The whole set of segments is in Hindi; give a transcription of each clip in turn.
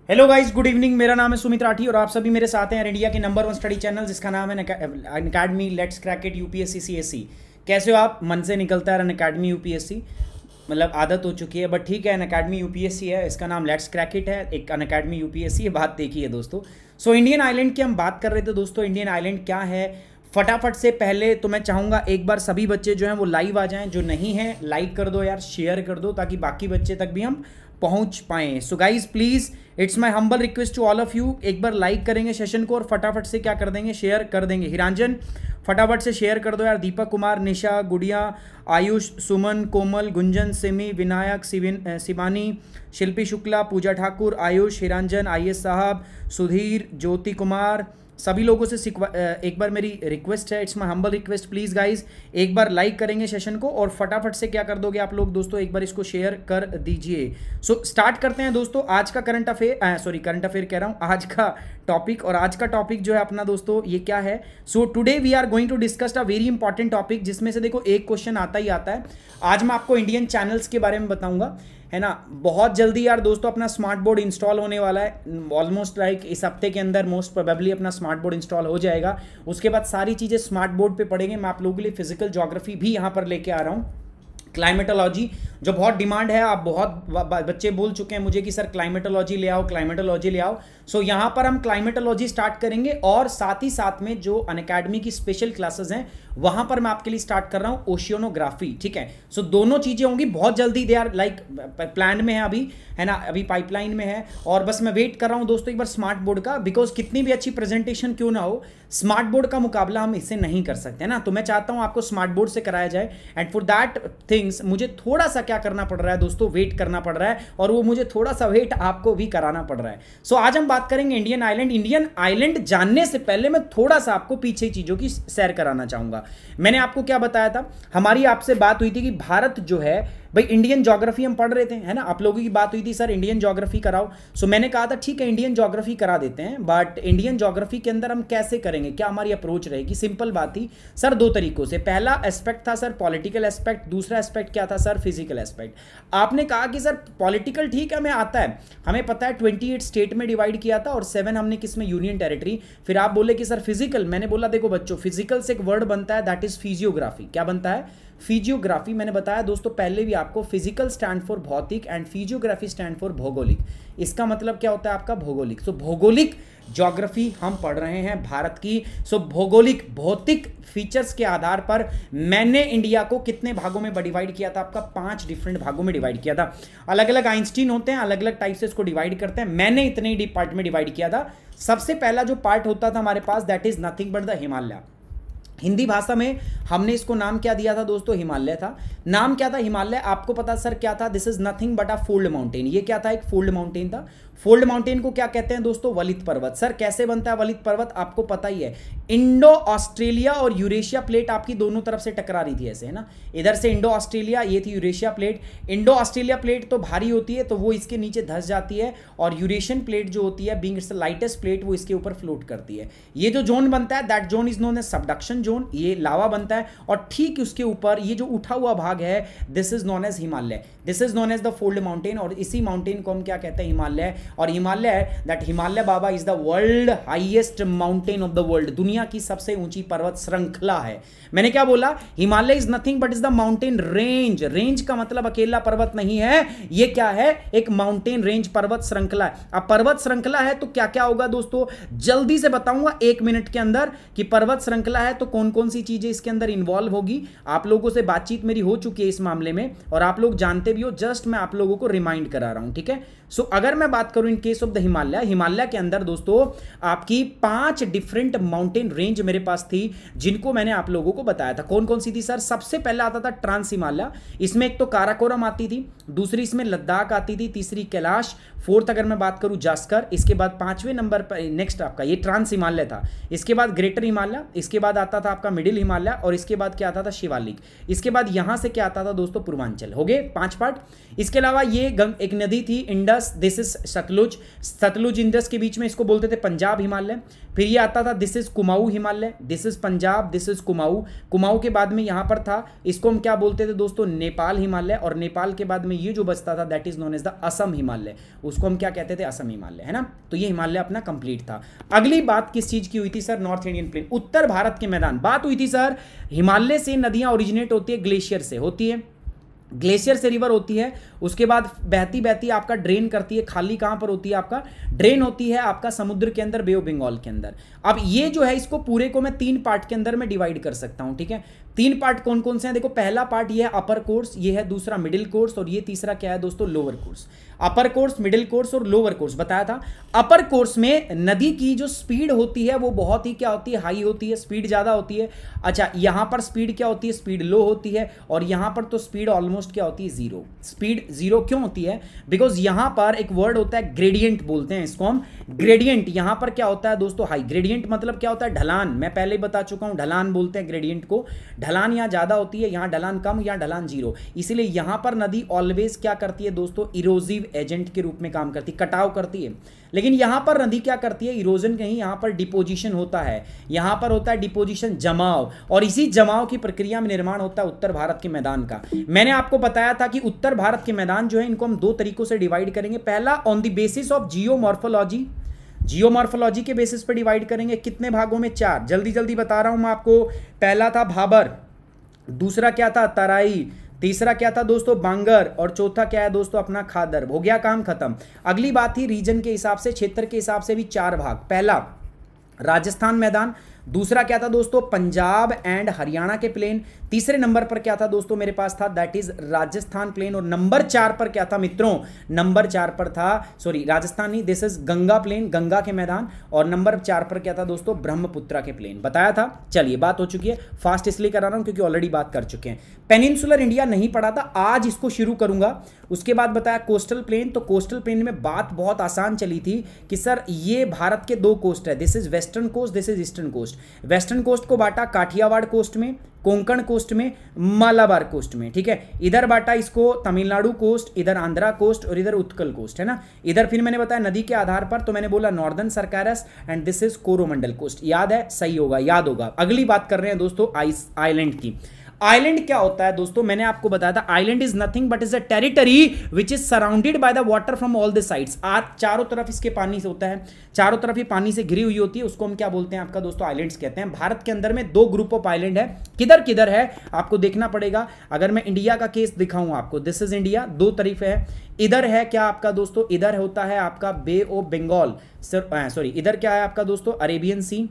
Hello guys, good evening. मेरा नाम है सुमित राठी और आप सभी मेरे साथ हैं इंडिया के नंबर 1 स्टडी चैनल जिसका नाम है Unacademy let's crack it UPSC CSC. कैसे हो आप? मन से निकलता है अनअकैडमी यूपीएससी, मतलब आदत हो चुकी है, बट ठीक है। अनअकैडमी यूपीएससी है, इसका नाम लेट्स क्रैक इट है, एक अनअकैडमी यूपीएससी है। बात देखी है दोस्तों। सो इंडियन आइलैंड की हम बात कर रहे थे दोस्तों। इंडियन आइलैंड क्या है, फटाफट से पहले तो मैं चाहूँगा एक बार सभी बच्चे जो हैं वो लाइव आ जाएं। जो नहीं है लाइक कर दो यार, शेयर कर दो ताकि बाकी बच्चे तक भी हम पहुंच पाएँ। So guys please, it's my humble request to all of you, एक बार लाइक करेंगे सेशन को और फटाफट से क्या कर देंगे, शेयर कर देंगे। हिरांजन फटाफट से शेयर कर दो यार। दीपक कुमार, निशा, गुड़िया, आयुष, सुमन, कोमल, गुंजन, सिमी, विनायक, शिवानी, शिल्पी शुक्ला, पूजा ठाकुर, आयुष, हिरांजन, आईएस साहब, सुधीर, ज्योति कुमार, सभी लोगों से एक बार मेरी रिक्वेस्ट है, it's my humble request, please guys एक बार लाइक करेंगे सेशन को और फटाफट से क्या कर दोगे आप लोग दोस्तों, एक बार इसको शेयर कर दीजिए। सो स्टार्ट करते हैं दोस्तों आज का करंट अफेयर कह रहा हूँ, आज का टॉपिक। और आज का टॉपिक जो है अपना दोस्तों ये क्या है। So today we are going to discuss a very important topic, जिसमें से देखो एक क्वेश्चन आता ही आता है। आज मैं आपको इंडियन चैनल्स के बारे में बताऊंगा, है ना। बहुत जल्दी यार दोस्तों अपना स्मार्ट बोर्ड इंस्टॉल होने वाला है, ऑलमोस्ट लाइक इस हफ्ते के अंदर मोस्ट प्रोबेबली अपना स्मार्ट बोर्ड इंस्टॉल हो जाएगा। उसके बाद सारी चीज़ें स्मार्ट बोर्ड पे पढ़ेंगे। मैं आप लोगों के लिए फिजिकल ज्योग्राफी भी यहाँ पर लेके आ रहा हूँ, क्लाइमेटोलॉजी जो बहुत डिमांड है। आप बहुत बच्चे बोल चुके हैं मुझे कि सर क्लाइमेटोलॉजी ले आओ, क्लाइमेटोलॉजी ले आओ। सो यहाँ पर हम क्लाइमेटोलॉजी स्टार्ट करेंगे और साथ ही साथ में जो अनअकैडमी की स्पेशल क्लासेस हैं वहाँ पर मैं आपके लिए स्टार्ट कर रहा हूँ ओशियोनोग्राफी, ठीक है। सो दोनों चीज़ें होंगी बहुत जल्दी, दे आर लाइक प्लान में है अभी, है ना, अभी पाइपलाइन में है। और बस मैं वेट कर रहा हूँ दोस्तों एक बार स्मार्ट बोर्ड का, बिकॉज कितनी भी अच्छी प्रेजेंटेशन क्यों ना हो, स्मार्ट बोर्ड का मुकाबला हम इससे नहीं कर सकते ना। तो मैं चाहता हूँ आपको स्मार्ट बोर्ड से कराया जाए, एंड फॉर दैट थिंग्स मुझे थोड़ा सा क्या करना पड़ रहा है दोस्तों, वेट करना पड़ रहा है, और वो मुझे थोड़ा सा वेट आपको भी कराना पड़ रहा है। सो आज हम बात करेंगे इंडियन आइलैंड। इंडियन आइलैंड जानने से पहले मैं थोड़ा सा आपको पीछे चीज़ों की सैर कराना चाहूँगा। मैंने आपको क्या बताया था, हमारी आपसे बात हुई थी कि भारत जो है भाई, इंडियन ज्योग्राफी हम पढ़ रहे थे, है ना। आप लोगों की बात हुई थी सर इंडियन ज्योग्राफी कराओ। सो मैंने कहा था ठीक है इंडियन ज्योग्राफी करा देते हैं, बट इंडियन ज्योग्राफी के अंदर हम कैसे करेंगे, क्या हमारी अप्रोच रहेगी। सिंपल बात थी सर, दो तरीकों से। पहला एस्पेक्ट था सर पॉलिटिकल एस्पेक्ट, दूसरा एस्पेक्ट क्या था सर, फिजिकल एस्पेक्ट। आपने कहा कि सर पॉलिटिकल ठीक है हमें आता है, हमें पता है 28 स्टेट में डिवाइड किया था और 7 हमने किस में, यूनियन टेरिटरी। फिर आप बोले कि सर फिजिकल, मैंने बोला देखो बच्चों, फिजिकल से एक वर्ड बनता है दैट इज फिजियोग्राफी। क्या बनता है, फिजियोग्राफी। मैंने बताया दोस्तों पहले भी आपको, फिजिकल स्टैंड फॉर भौतिक एंड फिजियोग्राफी स्टैंड फॉर भौगोलिक। इसका मतलब क्या होता है आपका, भौगोलिक। सो भौगोलिक ज्योग्राफी हम पढ़ रहे हैं भारत की। सो भौगोलिक भौतिक फीचर्स के आधार पर मैंने इंडिया को कितने भागों में डिवाइड किया था आपका, 5 डिफरेंट भागों में डिवाइड किया था। अलग अलग आइंस्टीन होते हैं, अलग अलग टाइप से इसको डिवाइड करते हैं, मैंने इतने ही पार्ट में डिवाइड किया था। सबसे पहला जो पार्ट होता था हमारे पास, that is nothing but the Himalaya. Hindi भाषा में हमने इसको नाम क्या दिया था दोस्तों, हिमालय था। नाम क्या था हिमालय, आपको पता सर क्या था, this is nothing but a fold mountain. ये क्या था, एक फोल्ड माउंटेन था। फोल्ड माउंटेन को क्या कहते हैं दोस्तों, वलित पर्वत। सर कैसे बनता है वलित पर्वत, आपको पता ही है। इंडो ऑस्ट्रेलिया और यूरेशिया प्लेट आपकी दोनों तरफ से टकरा रही थी ऐसे, है ना। इधर से इंडो ऑस्ट्रेलिया, ये थी Eurasia plate. Indo Australia plate तो भारी होती है तो वो इसके नीचे धंस जाती है, और यूरेशियन प्लेट जो होती है being it's the lightest plate, वो इसके ऊपर फ्लोट करती है। ये जो जोन बनता है that zone is known as subduction zone, ये लावा बनता है, और ठीक उसके ऊपर ये जो उठा हुआ भाग है this is known as Himalaya, this is known as the fold mountain. और इसी माउंटेन को हम क्या कहते हैं, हिमालय। और Himalaya that Himalaya Baba is the world highest mountain of the world, दुनिया की सबसे ऊंची पर्वत श्रृंखला है। मैंने क्या बोला, Himalaya is nothing but is the mountain range. Range का मतलब अकेला पर्वत नहीं है, ये क्या है, एक माउंटेन रेंज पर्वत श्रृंखला है। अब पर्वत श्रृंखला है तो क्या क्या होगा दोस्तों, जल्दी से बताऊंगा 1 मिनट के अंदर कि पर्वत श्रृंखला है तो कौन कौन सी चीजें इसके अंदर इन्वॉल्व होगी। आप लोगों से बातचीत मेरी हो चुकी है इस मामले में और आप लोग जानते भी हो, जस्ट मैं आप लोगों को रिमाइंड करा रहा हूं, ठीक है। सो अगर मैं बात करूं in case of the Himalaya, Himalaya के अंदर दोस्तों आपकी 5 डिफरेंट माउंटेन रेंज मेरे पास थी, जिनको मैंने आप लोगों को बताया था। कौन कौन सी थी सर, सबसे पहला आता था ट्रांस हिमालय, इसमें एक तो काराकोरम आती थी, दूसरी इसमें लद्दाख आती थी, तीसरी कैलाश, फोर्थ अगर मैं बात करूं जास्कर, इसके बाद 5वें नंबर पर नेक्स्ट आपका ये ट्रांस हिमालय था। इसके बाद ग्रेटर हिमालय, इसके बाद आता था था आपका मिडिल हिमालय, और इसके बाद क्या आता था शिवालिक, इसके बाद यहां से क्या आता था दोस्तों पूर्वांचल। हो गए 5 पार्ट। इसके अलावा ये एक नदी थी Indus, this is Sutlej, Sutlej Indus के बीच में इसको बोलते थे पंजाब हिमालय। फिर ये आता था this is Kumaon Himalaya, this is Punjab, this is Kumaon. Kumaon के बाद में यहां पर था, इसको हम क्या बोलते थे दोस्तों नेपाल हिमालय, और नेपाल के बाद में ये जो बचता था that is known as the Assam Himalaya, उसको हम क्या कहते थे असम हिमालय, है ना। तो ये हिमालय अपना कंप्लीट था। अगली बात किस चीज की हुई थी सर, नॉर्थ इंडियन प्लेन, उत्तर भारत के मैदान। बात हुई थी सर हिमालय से नदियां ओरिजिनेट होती है, ग्लेशियर से होती है, ग्लेशियर से रिवर होती है, उसके बाद बहती बहती आपका ड्रेन करती है, खाली कहां पर होती है आपका, ड्रेन होती है आपका समुद्र के अंदर, बे ऑफ बंगाल के अंदर। अब ये जो है इसको पूरे को मैं 3 पार्ट के अंदर में डिवाइड कर सकता हूं, ठीक है। 3 पार्ट कौन कौन से हैं, देखो पहला पार्ट ये है अपर कोर्स, ये है दूसरा मिडिल कोर्स, और ये तीसरा क्या है दोस्तों लोअर कोर्स। अपर कोर्स, मिडिल कोर्स और लोअर कोर्स बताया था। अपर कोर्स में नदी की जो स्पीड होती है वो बहुत ही क्या होती है, हाई होती है, स्पीड ज्यादा होती है। अच्छा यहां पर स्पीड क्या होती है, स्पीड लो होती है, और यहां पर तो स्पीड ऑलमोस्ट क्या होती है, जीरो। स्पीड जीरो क्यों होती है, बिकॉज यहां पर एक वर्ड होता है ग्रेडियंट, बोलते हैं इसको हम ग्रेडियंट। यहां पर क्या होता है दोस्तों, हाई। ग्रेडियंट मतलब क्या होता है, ढलान, मैं पहले ही बता चुका हूं, ढलान बोलते हैं ग्रेडियंट को। ढलान यहां ज्यादा होती है, यहां ढलान कम, यहां ढलान जीरो, इसीलिए यहां पर नदी ऑलवेज क्या करती है दोस्तों, इरोजिव एजेंट के रूप में काम करती, कटाव करती है। लेकिन यहां पर नदी क्या करती है, इरोजन कहीं, यहां पर डिपोजिशन होता है, यहां पर होता है डिपोजिशन, जमाव, और इसी जमाव की प्रक्रिया में निर्माण होता है उत्तर भारत के मैदान का। मैंने आपको बताया था कि उत्तर भारत के मैदान जो है इनको हम 2 तरीकों से डिवाइड करेंगे। पहला on the basis of geomorphology, geomorphology के बेसिस पर डिवाइड करेंगे। कितने भागों में, 4। जल्दी जल्दी बता रहा हूं मैं आपको। पहला था भाबर, दूसरा क्या था तराई, तीसरा क्या था दोस्तों बांगर, और चौथा क्या है दोस्तों अपना खादर। हो गया काम खत्म। अगली बात थी रीजन के हिसाब से, क्षेत्र के हिसाब से भी 4 भाग। पहला राजस्थान मैदान, दूसरा क्या था दोस्तों पंजाब एंड हरियाणा के प्लेन, तीसरे नंबर पर क्या था दोस्तों मेरे पास था दैट इज राजस्थान प्लेन, और नंबर 4 पर क्या था मित्रों, नंबर 4 पर था, सॉरी राजस्थान नहीं, this is Ganga plain, Ganga के मैदान, और नंबर 4 पर क्या था दोस्तों ब्रह्मपुत्रा के प्लेन। बताया था। चलिए बात हो चुकी है, फास्ट इसलिए करा रहा हूं क्योंकि ऑलरेडी बात कर चुके हैं। पेनिनसुलर इंडिया नहीं पढ़ा था, आज इसको शुरू करूंगा। उसके बाद बताया कोस्टल प्लेन, तो कोस्टल प्लेन में बात बहुत आसान चली थी कि सर ये भारत के 2 कोस्ट है, this is western coast, this is eastern coast. Western coast को बांटा काठियावाड़ कोस्ट में, कोंकण कोस्ट में, मालाबार कोस्ट में, ठीक है। इधर बांटा इसको तमिलनाडु कोस्ट, इधर आंध्रा कोस्ट, और इधर उत्कल कोस्ट, है ना। इधर फिर मैंने बताया नदी के आधार पर, तो मैंने बोला northern Circars and this is Coromandel coast. याद है, सही होगा, याद होगा। अगली बात कर रहे हैं दोस्तों आइलैंड की। आइलैंड क्या होता है दोस्तों, मैंने आपको बताया था island is nothing but is a territory which is surrounded by the water from all the sides. चारों तरफ इसके पानी से होता है, चारों तरफ ये पानी से घिरी हुई होती है, उसको हम क्या बोलते हैं आपका दोस्तों आइलैंड्स कहते हैं। भारत के अंदर में 2 ग्रुप ऑफ आइलैंड है, किधर किधर है आपको देखना पड़ेगा। अगर मैं इंडिया का केस दिखाऊं आपको, दिस इज इंडिया, 2 तरफ है। इधर है क्या आपका दोस्तों, इधर होता है आपका बे ऑफ बंगाल, सॉरी इधर क्या है आपका दोस्तों Arabian sea,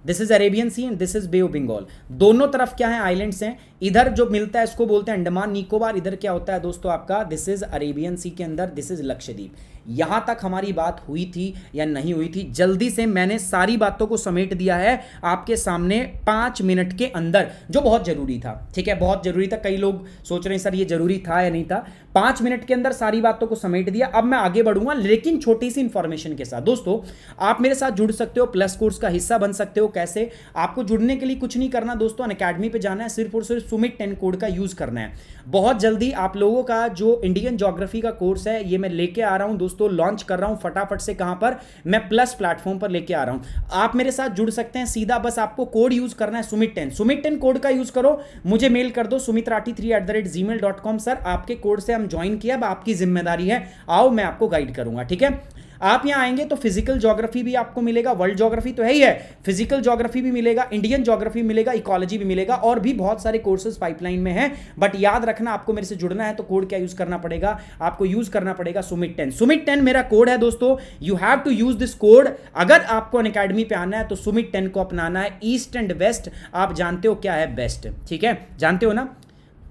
this is Arabian sea and this is Bay of Bengal. दोनों तरफ क्या है आइलैंड्स हैं। इधर जो मिलता है इसको बोलते हैं अंडमान निकोबार, इधर क्या होता है दोस्तों आपका दिस इज अरेबियन सी के अंदर, दिस इज लक्षद्वीप। यहां तक हमारी बात हुई थी या नहीं हुई थी, जल्दी से मैंने सारी बातों को समेट दिया है आपके सामने 5 मिनट के अंदर, जो बहुत जरूरी था, ठीक है, बहुत जरूरी था। कई लोग सोच रहे हैं सर ये जरूरी था या नहीं था। 5 मिनट के अंदर सारी बातों को समेट दिया। अब मैं आगे बढ़ूंगा लेकिन छोटी सी इंफॉर्मेशन के साथ। दोस्तों आप मेरे साथ जुड़ सकते हो, प्लस कोर्स का हिस्सा बन सकते हो। कैसे? आपको जुड़ने के लिए कुछ नहीं करना दोस्तों, अनअकैडमी पे जाना है, सिर्फ और सिर्फ सुमित 10 कोड का यूज करना है। बहुत जल्दी आप लोगों का जो इंडियन ज्योग्राफी का कोर्स है ये मैं लेके आ रहा हूं दोस्तों, लॉन्च कर रहा हूं फटाफट से। कहां पर? मैं प्लस प्लेटफॉर्म पर लेके आ रहा हूं। आप मेरे साथ जुड़ सकते हैं, सीधा बस आपको कोड यूज करना है सुमित 10। सुमित 10 कोड का यूज करो, मुझे मेल कर दो sumitrathi3@gmail.com। सर आपके कोड से हम ज्वाइन किया, अब आपकी जिम्मेदारी है, आओ मैं आपको गाइड करूंगा, ठीक है। आप यहां आएंगे तो फिजिकल ज्योग्राफी भी आपको मिलेगा, वर्ल्ड ज्योग्राफी तो है ही है, फिजिकल ज्योग्राफी भी मिलेगा, इंडियन ज्योग्राफी मिलेगा, इकोलॉजी भी मिलेगा, और भी बहुत सारे कोर्सेज पाइपलाइन में हैं। बट याद रखना आपको मेरे से जुड़ना है तो कोड क्या यूज करना पड़ेगा, आपको यूज करना पड़ेगा सुमित 10। सुमित 10 मेरा कोड है दोस्तों, you have to use this code. अगर आपको अनअकैडमी पे आना है तो सुमित 10 को अपनाना है। ईस्ट एंड वेस्ट आप जानते हो क्या है बेस्ट, ठीक है, जानते हो ना।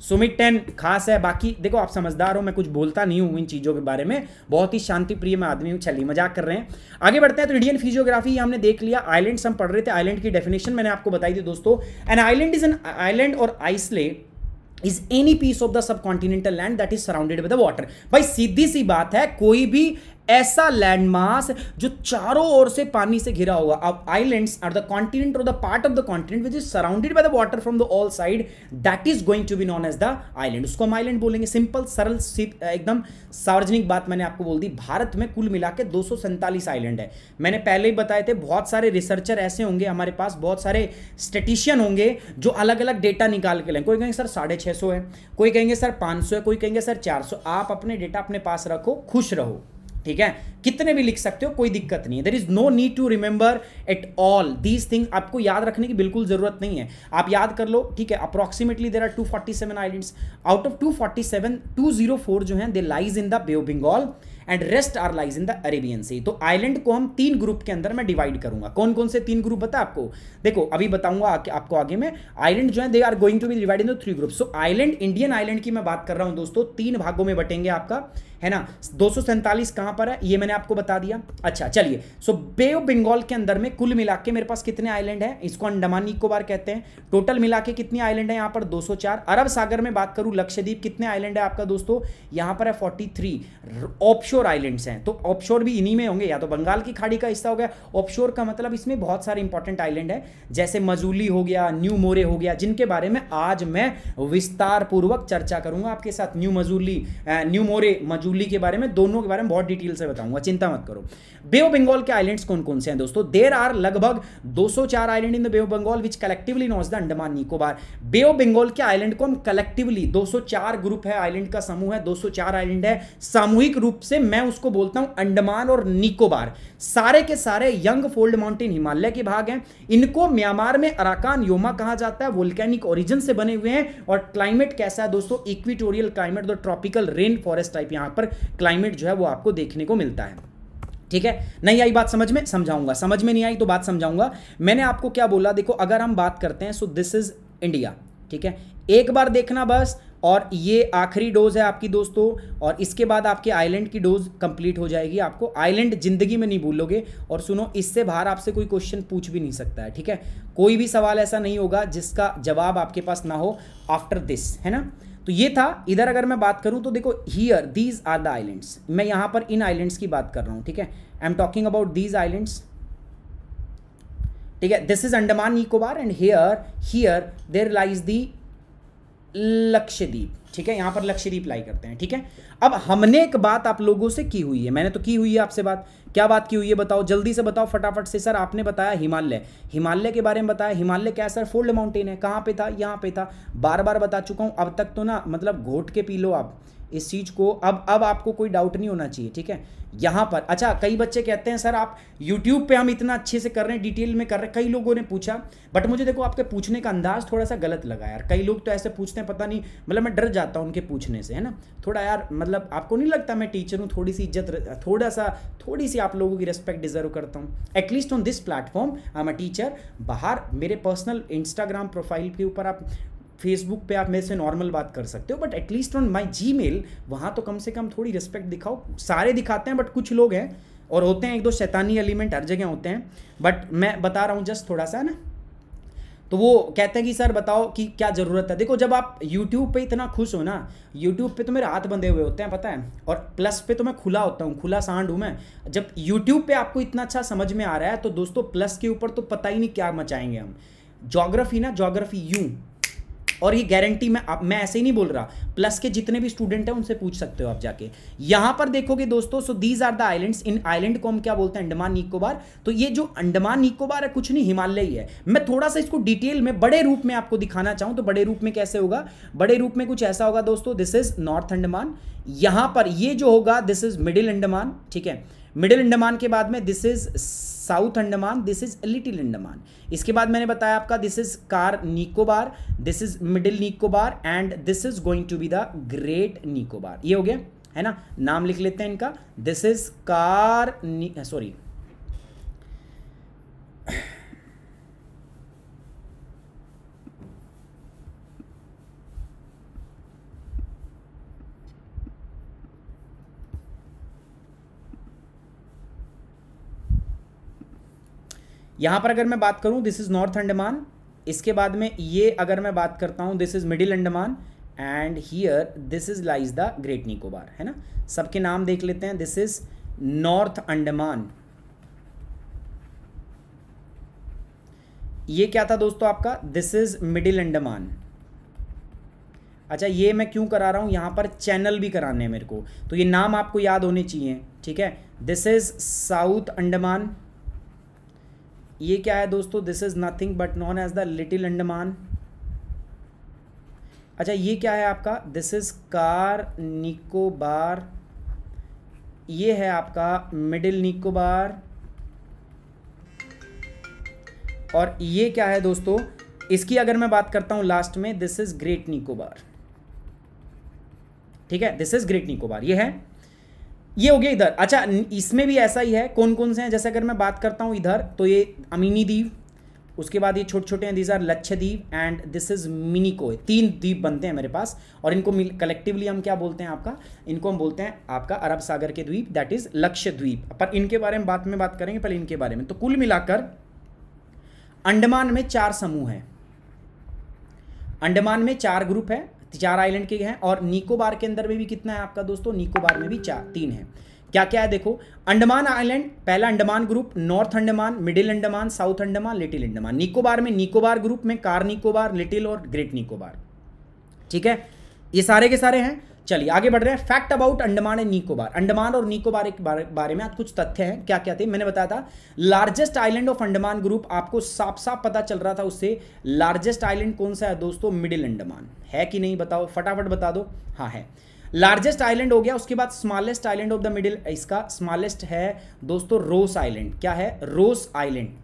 सुमित 10 खास है, बाकी देखो आप समझदार हो, मैं कुछ बोलता नहीं हूं इन चीजों के बारे में, बहुत ही शांति प्रिय मैं आदमी हूं। चलिए मजाक कर रहे हैं, आगे बढ़ते हैं। तो इंडियन फिजियोग्राफी हमने देख लिया, आइलैंड्स हम पढ़ रहे थे, आइलैंड की डेफिनेशन मैंने आपको बताई थी दोस्तों। An island is an island और island is any piece of the subcontinental land that is surrounded with the water. भाई सीधी सी बात है, कोई भी ऐसा लैंडमास जो चारों ओर से पानी से घिरा होगा। अब आइलैंड्स आर द कॉन्टिनेंट और the part of the continent which is surrounded by the water from the all side, that is going to be known as the island. उसको हम आइलैंड बोलेंगे। सिंपल सरल एकदम सार्वजनिक बात मैंने आपको बोल दी। भारत में कुल मिला के 247 आइलैंड है। मैंने पहले ही बताए थे, बहुत सारे रिसर्चर ऐसे होंगे हमारे पास, बहुत सारे स्टेटिशियन होंगे जो अलग अलग डेटा निकाल के लें। कोई कहेंगे सर 650 है, कोई कहेंगे सर 500 है, कोई कहेंगे सर 400। आप अपने डेटा अपने पास रखो, खुश रहो, ठीक है। कितने भी लिख सकते हो, कोई दिक्कत नहीं है। There is no need to remember at all these things. आपको याद रखने की बिल्कुल जरूरत नहीं है, आप याद कर लो, ठीक है। Approximately there are 247 islands. Out of 247, 204 जो हैं they lies in the bay of Bengal and rest are lies in the Arabian sea. तो आइलैंड को हम 3 ग्रुप के अंदर मैं डिवाइड करूंगा। कौन कौन से 3 ग्रुप बता आपको? देखो अभी बताऊंगा आपको आगे में। आइलैंड जो है they are going to be divide in 3 group. So island, Indian island की मैं बात कर रहा हूं दोस्तों, 3 भागों में बटेंगे आपका, है ना। 247 कहां पर है ये मैंने आपको बता दिया। अच्छा चलिए, सो बे ऑफ बंगाल के अंदर में कुल मिला के मेरे पास कितने आइलैंड है? इसको अंडमान निकोबार कहते हैं। टोटल मिला के कितने आइलैंड है यहां पर? 204। अरब सागर में बात करूं, लक्षद्वीप, कितने आइलैंड है आपका दोस्तों? यहां पर है 43 ऑफशोर आइलैंड्स हैं। तो ऑफशोर भी इन्हीं में होंगे, या तो बंगाल की खाड़ी का हिस्सा हो गया। ऑफशोर का मतलब इसमें बहुत सारे इंपॉर्टेंट आइलैंड है, जैसे मजूली हो गया, न्यू मोरे हो गया, जिनके बारे में आज मैं विस्तार पूर्वक चर्चा करूंगा आपके साथ। न्यू मोरे, मजूली के बारे में, दोनों के बारे में बहुत डिटेल से बताऊंगा, चिंता मत करो। बे ऑफ बंगाल के आइलैंड्स कौन कौन से हैं दोस्तों? देयर आर लगभग 204 island in the bay of Bengal which collectively knowns the Andaman Nicobar. Bay of Bengal के आइलैंड को हम कलेक्टिवली, 204 ग्रुप है, आइलैंड का समूह है, 204 आइलैंड है। सामूहिक रूप से मैं उसको बोलता हूं अंडमान और निकोबार। सारे के सारे यंग फोल्ड माउंटेन हिमालय के भाग हैं। इनको म्यांमार में अराकान योमा कहा जाता है, वोल्केनिक ओरिजिन से बने हुए हैं। और क्लाइमेट कैसा है दोस्तों? Equatorial climate, the tropical rain forest type यहां पर क्लाइमेट जो है वो आपको देखने को मिलता है, ठीक है। नहीं आई बात समझ में? समझाऊंगा। समझ में नहीं आई तो बात समझाऊंगा। मैंने आपको क्या बोला, देखो अगर हम बात करते हैं, सो दिस इज इंडिया, ठीक है। एक बार देखना बस, और ये आखिरी डोज है आपकी दोस्तों, और इसके बाद आपके आइलैंड की डोज कंप्लीट हो जाएगी। आपको आइलैंड जिंदगी में नहीं भूलोगे। और सुनो, इससे बाहर आपसे कोई क्वेश्चन पूछ भी नहीं सकता है, ठीक है। कोई भी सवाल ऐसा नहीं होगा जिसका जवाब आपके पास ना हो आफ्टर दिस, है ना। तो ये था। इधर अगर मैं बात करूं तो देखो, here these are the islands. मैं यहां पर इन आइलैंड्स की बात कर रहा हूं, ठीक है। I am talking about these islands, ठीक है। This is Andaman Nicobar and here there lies the Lakshadweep, ठीक है। यहां पर लक्षद्वीप लाई करते हैं, ठीक है। अब हमने एक बात आप लोगों से की हुई है, मैंने तो की हुई है आपसे बात। क्या बात की हुई है बताओ, जल्दी से बताओ फटाफट से। सर आपने बताया हिमालय के बारे में बताया। हिमालय क्या है सर? फोल्ड माउंटेन है। कहाँ पे था? यहाँ पे था। बार बार बता चुका हूँ अब तक तो ना, मतलब घोट के पी लो आप इस चीज़ को। अब आपको कोई डाउट नहीं होना चाहिए, ठीक है। यहाँ पर अच्छा, कई बच्चे कहते हैं सर आप YouTube पे हम इतना अच्छे से कर रहे हैं, डिटेल में कर रहे हैं। कई लोगों ने पूछा, बट मुझे देखो आपके पूछने का अंदाज थोड़ा सा गलत लगा यार। कई लोग तो ऐसे पूछते हैं, पता नहीं, मतलब मैं डर जाता हूँ उनके पूछने से, है ना। थोड़ा यार, मतलब आपको नहीं लगता मैं टीचर हूँ, थोड़ी सी इज्जत, थोड़ी सी आप लोगों की रिस्पेक्ट डिजर्व करता हूँ, at least on this platform. I am a teacher. बाहर मेरे पर्सनल इंस्टाग्राम प्रोफाइल के ऊपर, आप फेसबुक पे आप मेरे से नॉर्मल बात कर सकते हो, but at least on my Gmail वहाँ तो कम से कम थोड़ी रिस्पेक्ट दिखाओ। सारे दिखाते हैं, बट कुछ लोग हैं और होते हैं, एक दो शैतानी एलिमेंट हर जगह होते हैं, बट मैं बता रहा हूँ जस्ट थोड़ा सा ना। तो वो कहते हैं कि सर बताओ कि क्या ज़रूरत है। देखो जब आप YouTube पे इतना खुश हो ना, YouTube पे तो मेरे हाथ बंधे हुए होते हैं पता है, और प्लस पे तो मैं खुला होता हूँ, खुला सांड हूँ मैं। जब YouTube पे आपको इतना अच्छा समझ में आ रहा है तो दोस्तों प्लस के ऊपर तो पता ही नहीं क्या मचाएंगे हम। ज्योग्राफी यूँ, और ये गारंटी मैं ऐसे ही नहीं बोल रहा, प्लस के जितने भी स्टूडेंट हैं उनसे पूछ सकते हो आप जाके। यहां पर देखोगे दोस्तों, so these are the islands. इन आइलैंड को हम क्या बोलते हैं? अंडमान निकोबार। तो ये जो अंडमान निकोबार है कुछ नहीं, हिमालय ही है। मैं थोड़ा सा इसको डिटेल में बड़े रूप में आपको दिखाना चाहूं तो बड़े रूप में कैसे होगा? बड़े रूप में कुछ ऐसा होगा दोस्तों, दिस इज नॉर्थ अंडमान। यहां पर ये जो होगा दिस इज मिडिल अंडमान, ठीक है। मिडिल अंडमान के बाद में this is south Andaman, this is little Andaman. इसके बाद मैंने बताया आपका this is car Nicobar, this is middle Nicobar and this is going to be the great Nicobar. ये हो गया, है ना। नाम लिख लेते हैं इनका। दिस इज सॉरी, यहां पर अगर मैं बात करूं दिस इज नॉर्थ अंडमान। इसके बाद में ये अगर मैं बात करता हूं this is middle Andaman and here this is lies the great Nicobar, है ना। सबके नाम देख लेते हैं। This is north Andaman. ये क्या था दोस्तों आपका, दिस इज मिडिल अंडमान। अच्छा ये मैं क्यों करा रहा हूं, यहां पर चैनल भी कराने हैं मेरे को, तो ये नाम आपको याद होने चाहिए, ठीक है। This is south Andaman. ये क्या है दोस्तों, this is nothing but known as the little Andaman. अच्छा ये क्या है आपका, दिस इज कार निकोबार। ये है आपका मिडिल निकोबार। और ये क्या है दोस्तों, इसकी अगर मैं बात करता हूं लास्ट में, दिस इज ग्रेट निकोबार, ठीक है, दिस इज ग्रेट निकोबार। ये है, ये हो गया इधर। अच्छा इसमें भी ऐसा ही है, कौन कौन से हैं, जैसे अगर मैं बात करता हूं इधर तो ये अमीनी द्वीप, उसके बाद ये छोटे छोटे हैं, these are Lakshadweep and this is Minicoy. 3 द्वीप बनते हैं मेरे पास, और इनको कलेक्टिवली हम क्या बोलते हैं आपका, इनको हम बोलते हैं आपका अरब सागर के द्वीप, दैट इज लक्षद्वीप। पर इनके बारे में बाद में बात करेंगे, पहले इनके बारे में। तो कुल मिलाकर अंडमान में 4 समूह हैं, अंडमान में 4 ग्रुप है, 4 आइलैंड के हैं, और निकोबार के अंदर में भी कितना है आपका दोस्तों, निकोबार में भी 3 है। क्या क्या है देखो, अंडमान आइलैंड, पहला Andaman group, north Andaman, middle Andaman, south Andaman, little Andaman. Nicobar में, निकोबार ग्रुप में कार निकोबार, लिटिल और ग्रेट निकोबार, ठीक है, ये सारे के सारे हैं। चलिए आगे बढ़ रहे हैं। Fact about Andaman and Nicobar. Andaman और निकोबार के बारे में आज कुछ तथ्य हैं। क्या क्या थे मैंने बताया था, largest island of Andaman group, आपको साफ साफ पता चल रहा था उससे, लार्जेस्ट आइलैंड कौन सा है दोस्तों, मिडिल अंडमान है कि नहीं, बताओ फटाफट बता दो। हाँ है, लार्जेस्ट आइलैंड हो गया। उसके बाद smallest island off the middle, इसका स्मॉलेस्ट है दोस्तों रोस आइलैंड। क्या है, रोस आइलैंड,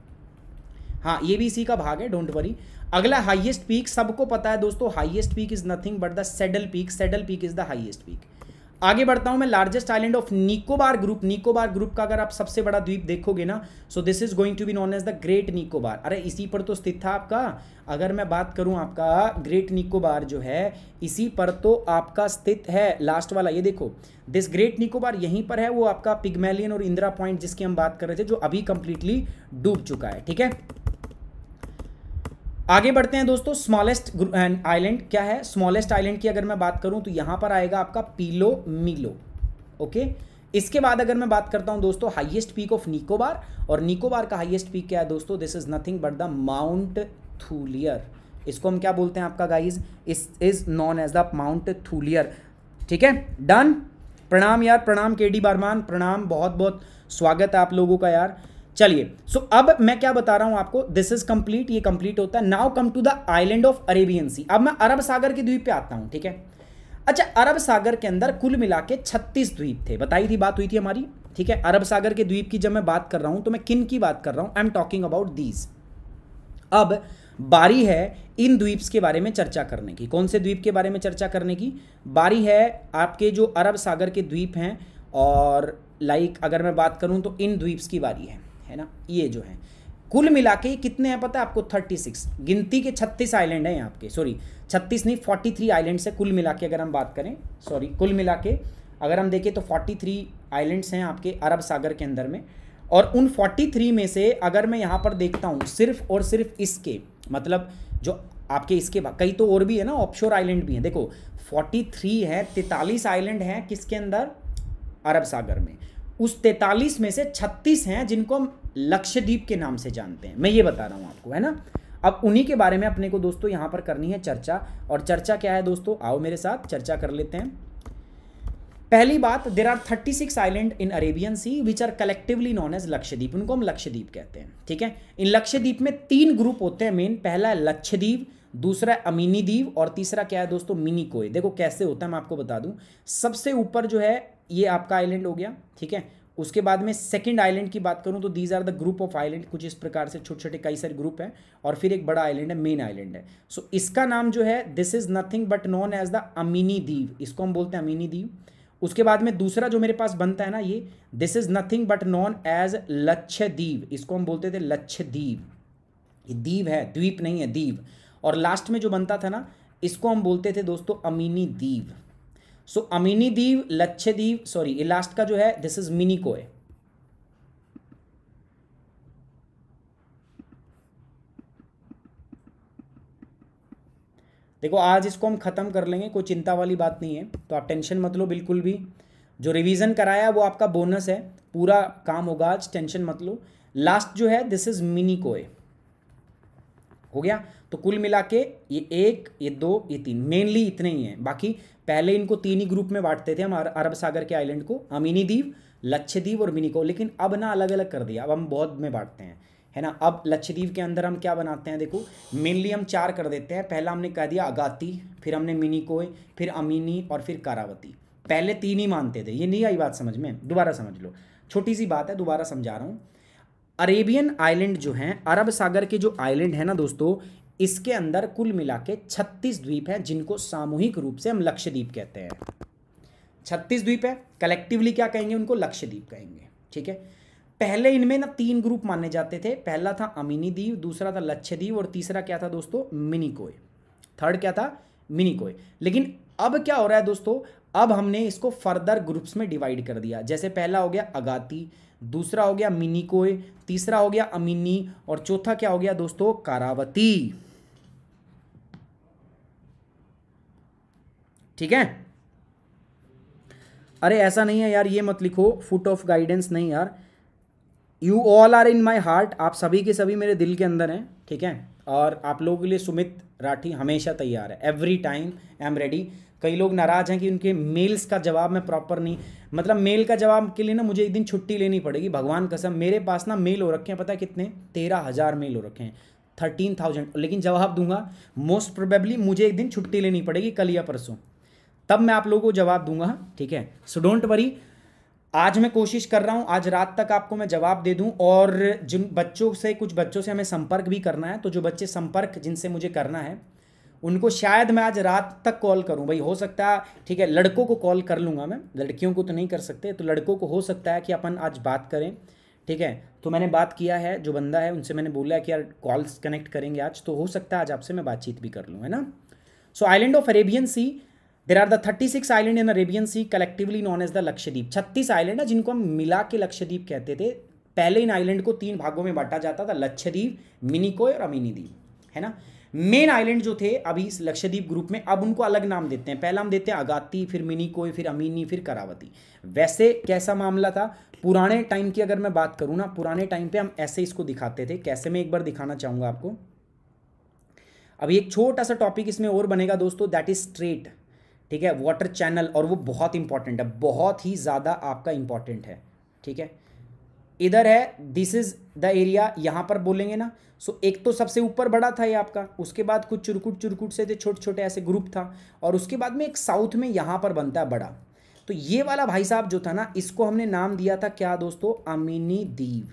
हाँ ये भी इसी का भाग है, डोंट वरी। अगला हाईएस्ट पीक, सबको पता है दोस्तों, highest peak is nothing but the saddle peak, saddle peak is the highest peak. आगे बढ़ता हूं मैं, largest island of Nicobar group. Nicobar group का अगर आप सबसे बड़ा द्वीप देखोगे ना, so this is going to be known as the great Nicobar. अरे इसी पर तो स्थित था आपका, अगर मैं बात करूं आपका ग्रेट निकोबार जो है, इसी पर तो आपका स्थित है, लास्ट वाला ये देखो, दिस ग्रेट निकोबार यहीं पर है। वो आपका पिग्मेलियन और इंदिरा पॉइंट जिसकी हम बात कर रहे थे, जो अभी कंप्लीटली डूब चुका है, ठीक है। आगे बढ़ते हैं दोस्तों, स्मॉलेस्ट आइलैंड क्या है, स्मॉलेस्ट आइलैंड की अगर मैं बात करूं तो यहां पर आएगा आपका पीलो मिलो, ओके। इसके बाद अगर मैं बात करता हूं दोस्तों हाईएस्ट पीक ऑफ निकोबार, और निकोबार का हाईएस्ट पीक क्या है दोस्तों, this is nothing but the mount Thuillier. इसको हम क्या बोलते हैं आपका guys, is known as the mount Thuillier, ठीक है, डन। प्रणाम यार, प्रणाम केडी बर्मान, प्रणाम, बहुत बहुत स्वागत है आप लोगों का यार। चलिए सो अब मैं क्या बता रहा हूं आपको, दिस इज कंप्लीट, ये कंप्लीट होता है। Now come to the island of Arabian sea. अब मैं अरब सागर के द्वीप पे आता हूं, ठीक है। अच्छा अरब सागर के अंदर कुल मिला के 36 द्वीप थे, बताई थी, बात हुई थी हमारी, ठीक है। अरब सागर के द्वीप की जब मैं बात कर रहा हूं तो मैं किन की बात कर रहा हूं, आई एम टॉकिंग अबाउट दीज। अब बारी है इन द्वीप्स के बारे में चर्चा करने की। कौन से द्वीप के बारे में चर्चा करने की बारी है, आपके जो अरब सागर के द्वीप हैं, और लाइक अगर मैं बात करूं तो इन द्वीप्स की बारी है ना। ये जो है कुल मिला के कितने हैं पता है आपको, 36 गिनती के 36 आइलैंड हैं आपके, सॉरी 36 नहीं 43 आइलैंड से कुल मिला के अगर हम बात करें, सॉरी कुल मिला के अगर हम देखें तो 43 आइलैंड्स हैं आपके अरब सागर के अंदर में। और उन 43 में से अगर मैं यहाँ पर देखता हूँ सिर्फ और सिर्फ इसके, मतलब जो आपके इसके कई तो और भी है ना, ऑफशोर आइलैंड भी हैं। देखो 43 है, 43 आइलैंड हैं किसके अंदर, अरब सागर में। उस 43 में से 36 हैं जिनको हम लक्षद्वीप के नाम से जानते हैं, मैं ये बता रहा हूँ आपको, है ना। अब उन्हीं के बारे में अपने को दोस्तों यहाँ पर करनी है चर्चा। और चर्चा क्या है दोस्तों, आओ मेरे साथ चर्चा कर लेते हैं। पहली बात, there are 36 island in Arabian sea which are collectively known as Lakshadweep, उनको हम लक्षद्वीप कहते हैं, ठीक है। इन लक्षद्वीप में 3 ग्रुप होते हैं मेन, पहला है लक्षद्वीप, दूसरा है अमीनी द्वीप, और तीसरा क्या है दोस्तों, मिनिकोय। देखो कैसे होता है मैं आपको बता दूं, सबसे ऊपर जो है ये आपका आइलैंड हो गया, ठीक है। उसके बाद में सेकंड आइलैंड की बात करूं तो these are the group of island, कुछ इस प्रकार से छोटे छोटे कई सारे ग्रुप हैं, और फिर एक बड़ा आइलैंड है, मेन आइलैंड है। सो इसका नाम जो है this is nothing but known as the Amini द्वीप, इसको हम बोलते हैं अमीनी द्वीप। उसके बाद में दूसरा जो मेरे पास बनता है ना, ये this is nothing but known as Lakshadweep, इसको हम बोलते थे लक्षद्वीप, ये द्वीप है, द्वीप नहीं है, द्वीप। और लास्ट में जो बनता था ना, इसको हम बोलते थे दोस्तों अमीनी द्वीप। सो अमीनी द्वीप, लक्षद्वीप, सॉरी ये लास्ट का जो है दिस इज मिनिकोय। देखो आज इसको हम खत्म कर लेंगे, कोई चिंता वाली बात नहीं है, तो आप टेंशन मत लो बिल्कुल भी। जो रिवीजन कराया वो आपका बोनस है, पूरा काम होगा आज, टेंशन मत लो। लास्ट जो है दिस इज मिनिकोय, हो गया। तो कुल मिला के ये 1, ये 2, ये 3, मेनली इतने ही हैं। बाकी पहले इनको 3 ही ग्रुप में बांटते थे हम अरब सागर के आइलैंड को, अमीनी द्वीप, लक्षद्वीप और मिनिको, लेकिन अब ना अलग अलग कर दिया, अब हम बहुत में बांटते हैं, है ना। अब लक्षद्वीप के अंदर हम क्या बनाते हैं, देखो मेनली हम 4 कर देते हैं। पहला हमने कह दिया अगाती, फिर हमने मिनिकोय, फिर अमीनी और फिर कारावती। पहले 3 ही मानते थे, ये नहीं आई बात समझ में, दोबारा समझ लो, छोटी सी बात है, दोबारा समझा रहा हूँ। अरेबियन आइलैंड जो हैं, अरब सागर के जो आइलैंड है ना दोस्तों, इसके अंदर कुल मिला के 36 द्वीप हैं, जिनको सामूहिक रूप से हम लक्षद्वीप कहते हैं। 36 द्वीप है, कलेक्टिवली क्या कहेंगे, उनको लक्षद्वीप कहेंगे, ठीक है। पहले इनमें ना 3 ग्रुप माने जाते थे, पहला था अमीनी द्वीप, दूसरा था लक्षद्वीप और तीसरा क्या था दोस्तों, मिनिकोय। थर्ड क्या था, मिनिकोय। लेकिन अब क्या हो रहा है दोस्तों, अब हमने इसको फर्दर ग्रुप्स में डिवाइड कर दिया। जैसे पहला हो गया अगाती, दूसरा हो गया मिनिकोय, तीसरा हो गया अमीनी और चौथा क्या हो गया दोस्तों, कारावती, ठीक है। अरे ऐसा नहीं है यार, ये मत लिखो फुट ऑफ गाइडेंस, नहीं यार, you all are in my heart, आप सभी के सभी मेरे दिल के अंदर हैं, ठीक है। और आप लोगों के लिए सुमित राठी हमेशा तैयार है, every time I am ready. कई लोग नाराज़ हैं कि उनके मेल्स का जवाब मैं प्रॉपर नहीं, मतलब मेल का जवाब के लिए ना मुझे एक दिन छुट्टी लेनी पड़ेगी, भगवान कसम। मेरे पास ना मेल हो रखे हैं, पता है कितने, 13,000 मेल हो रखे हैं, 13,000, लेकिन जवाब दूंगा। मोस्ट प्रोबेबली मुझे एक दिन छुट्टी लेनी पड़ेगी, कल या परसों, तब मैं आप लोगों को जवाब दूंगा, ठीक है। सो डोंट वरी, आज मैं कोशिश कर रहा हूं आज रात तक आपको मैं जवाब दे दूं। और जिन बच्चों से, कुछ बच्चों से हमें संपर्क भी करना है, तो जो बच्चे संपर्क जिनसे मुझे करना है उनको शायद मैं आज रात तक कॉल करूं, भाई हो सकता है, ठीक है। लड़कों को कॉल कर लूँगा मैं, लड़कियों को तो नहीं कर सकते, तो लड़कों को हो सकता है कि अपन आज बात करें, ठीक है। तो मैंने बात किया है, जो बंदा है उनसे मैंने बोला है कि यार कॉल्स कनेक्ट करेंगे आज, तो हो सकता है आज आपसे मैं बातचीत भी कर लूँ, है ना। So island of Arabian sea, there are the 36 island in Arabian sea collectively known as the Lakshadweep. 36 island है जिनको हम मिला के लक्षद्वीप कहते थे। पहले इन आइलैंड को 3 भागों में बांटा जाता था, लक्षद्वीप, मिनिकोय और अमीनी द्वीप, है ना। मेन आइलैंड जो थे अभी इस लक्षद्वीप ग्रुप में, अब उनको अलग नाम देते हैं। पहला हम देते हैं अगाती, फिर मिनिकोय, फिर अमीनी, फिर करावती। वैसे कैसा मामला था पुराने टाइम की, अगर मैं बात करूँ ना, पुराने टाइम पे हम ऐसे इसको दिखाते थे। कैसे, मैं एक बार दिखाना चाहूँगा आपको। अभी एक छोटा सा टॉपिक इसमें और बनेगा दोस्तों, दैट इज स्ट्रेट, ठीक है, वाटर चैनल, और वो बहुत इंपॉर्टेंट है, बहुत ही ज़्यादा आपका इंपॉर्टेंट है, ठीक है। इधर है, दिस इज द एरिया, यहाँ पर बोलेंगे ना। सो एक तो सबसे ऊपर बड़ा था ये आपका, उसके बाद कुछ चुरकुट चुरकुट से थे, छोटे छोटे ऐसे ग्रुप था, और उसके बाद में एक साउथ में यहाँ पर बनता है बड़ा। तो ये वाला भाई साहब जो था ना, इसको हमने नाम दिया था क्या दोस्तों, अमीनी द्वीप,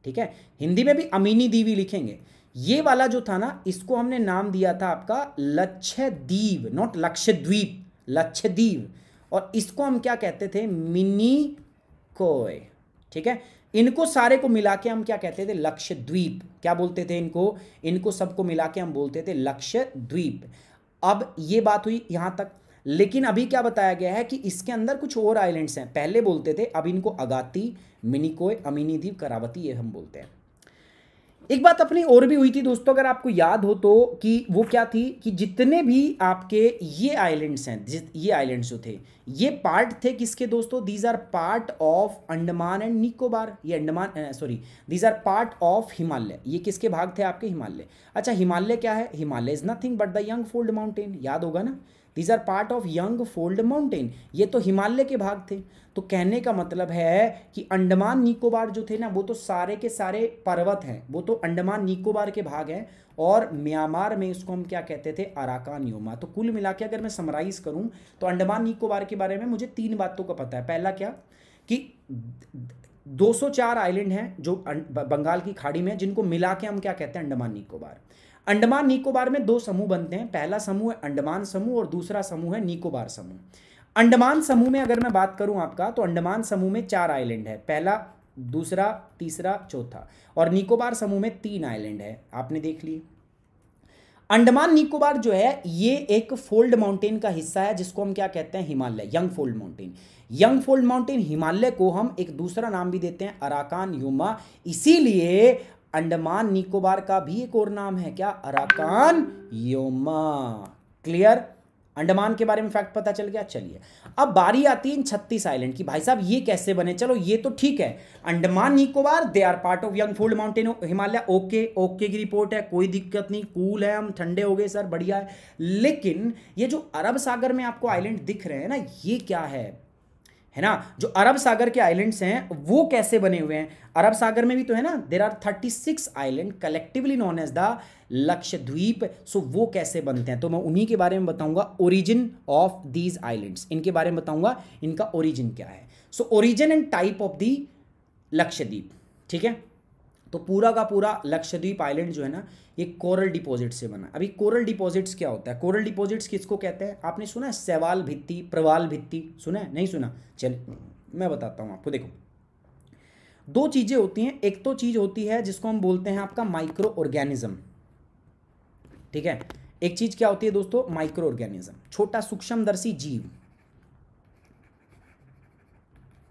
ठीक है। हिंदी में भी अमीनी द्वीप ही लिखेंगे। ये वाला जो था ना, इसको हमने नाम दिया था आपका लक्षद्वीप, नॉट लक्षद्वीप, लक्षद्वीप। और इसको हम क्या कहते थे, मिनिकोय, ठीक है। इनको सारे को मिला के हम क्या कहते थे, लक्षद्वीप। क्या बोलते थे इनको, इनको सबको मिला के हम बोलते थे लक्षद्वीप। अब ये बात हुई यहाँ तक, लेकिन अभी क्या बताया गया है कि इसके अंदर कुछ और आइलैंड्स हैं। पहले बोलते थे, अब इनको अगाती, मिनिकोय, अमीनी द्वीप, करावती, ये हम बोलते हैं। एक बात अपनी और भी हुई थी दोस्तों, अगर आपको याद हो तो, कि वो क्या थी, कि जितने भी आपके ये आइलैंड्स हैं, ये आइलैंड्स जो थे, ये पार्ट थे किसके दोस्तों, these are part of Andaman and Nicobar. ये Andaman, sorry, these are part of Himalaya. ये किसके भाग थे आपके, हिमालय। अच्छा, हिमालय क्या है, Himalaya is nothing but the young fold mountain, याद होगा ना, these are part of young fold mountain. ये तो हिमालय के भाग थे। तो कहने का मतलब है कि अंडमान निकोबार जो थे ना, वो तो सारे के सारे पर्वत हैं, वो तो अंडमान निकोबार के भाग हैं। और म्यांमार में इसको हम क्या कहते थे, अराकान योमा। तो कुल मिला के अगर मैं समराइज करूं तो अंडमान निकोबार के बारे में मुझे 3 बातों का पता है। पहला क्या, कि 204 आइलैंड हैं जो बंगाल की खाड़ी में, जिनको मिला के हम क्या कहते हैं, अंडमान निकोबार। अंडमान निकोबार में 2 समूह बनते हैं, पहला समूह है अंडमान समूह और दूसरा समूह है निकोबार समूह। अंडमान समूह में अगर मैं बात करूं आपका, तो अंडमान समूह में 4 आइलैंड है, पहला, दूसरा, तीसरा, चौथा। और निकोबार समूह में 3 आइलैंड है, आपने देख लिए। अंडमान निकोबार जो है ये एक फोल्ड माउंटेन का हिस्सा है, जिसको हम क्या कहते हैं, Himalaya, young fold mountain. Young fold mountain Himalaya को हम एक दूसरा नाम भी देते हैं, अराकान योमा। इसीलिए अंडमान निकोबार का भी एक और नाम है क्या, अराकान योमा। क्लियर। अंडमान के बारे में फैक्ट पता चल गया। चलिए अब बारी आती है इन 36 आइलैंड की। भाई साहब ये कैसे बने? चलो ये तो ठीक है, Andaman Nicobar they are part of young fold mountain Himalaya, okay okay की रिपोर्ट है, कोई दिक्कत नहीं, कूल है, हम ठंडे हो गए सर, बढ़िया है। लेकिन ये जो अरब सागर में आपको आइलैंड दिख रहे हैं ना, ये क्या है ना? जो अरब सागर के आइलैंड्स हैं वो कैसे बने हुए हैं? अरब सागर में भी तो है ना, there are 36 island collectively known as the Lakshadweep. So वो कैसे बनते हैं तो मैं उन्हीं के बारे में बताऊंगा, ओरिजिन ऑफ दीज आइलैंड्स, इनके बारे में बताऊंगा, इनका ओरिजिन क्या है। So origin and type of the Lakshadweep, ठीक है। तो पूरा का पूरा लक्षद्वीप आइलैंड जो है ना, ये कोरल डिपॉजिट से बना। अभी कोरल डिपॉजिट्स क्या होता है? कोरल डिपॉजिट्स किसको कहते हैं? आपने सुना है शैवाल भित्ति, प्रवाल भित्ति, सुना है? नहीं सुना? चल मैं बताता हूं आपको। देखो दो चीजें होती हैं, एक तो चीज होती है जिसको हम बोलते हैं आपका माइक्रो ऑर्गेनिज्म, ठीक है। एक चीज क्या होती है दोस्तों? माइक्रो ऑर्गेनिज्म, छोटा सूक्ष्मदर्शी जीव,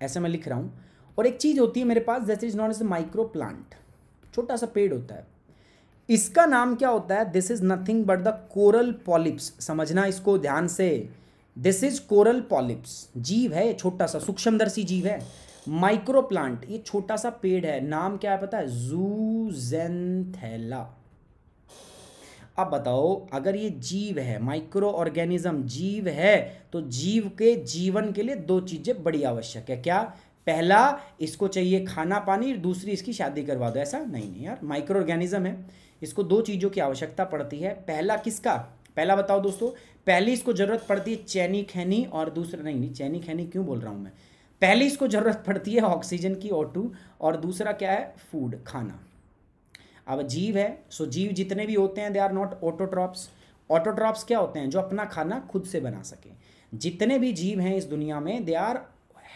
ऐसे मैं लिख रहा हूं। और एक चीज होती है मेरे पास that is known as micro plant, छोटा सा पेड़ होता है, इसका नाम क्या होता है? This is nothing but the coral polyps. समझना इसको ध्यान से, दिस इज कोरल पॉलिप्स, जीव है, छोटा सा सूक्ष्मदर्शी जीव है। माइक्रो प्लांट, ये छोटा सा पेड़ है, नाम क्या है पता है? जूजेंथेला। अब बताओ अगर ये जीव है, माइक्रो ऑर्गेनिज्म जीव है, तो जीव के जीवन के लिए दो चीजें बड़ी आवश्यक है। क्या? पहला इसको चाहिए खाना पानी, दूसरी इसकी शादी करवा दो। ऐसा नहीं यार, माइक्रो ऑर्गेनिज्म है, इसको दो चीज़ों की आवश्यकता पड़ती है। पहला किसका? पहला बताओ दोस्तों। पहली इसको जरूरत पड़ती है चैनी खैनी, और दूसरा नहीं चैनी खैनी क्यों बोल रहा हूँ मैं, पहली इसको जरूरत पड़ती है ऑक्सीजन की, O2, और दूसरा क्या है? फूड, खाना। अब जीव है, सो जीव जितने भी होते हैं they are not autotrophs. Autotrophs क्या होते हैं? जो अपना खाना खुद से बना सके। जितने भी जीव हैं इस दुनिया में दे आर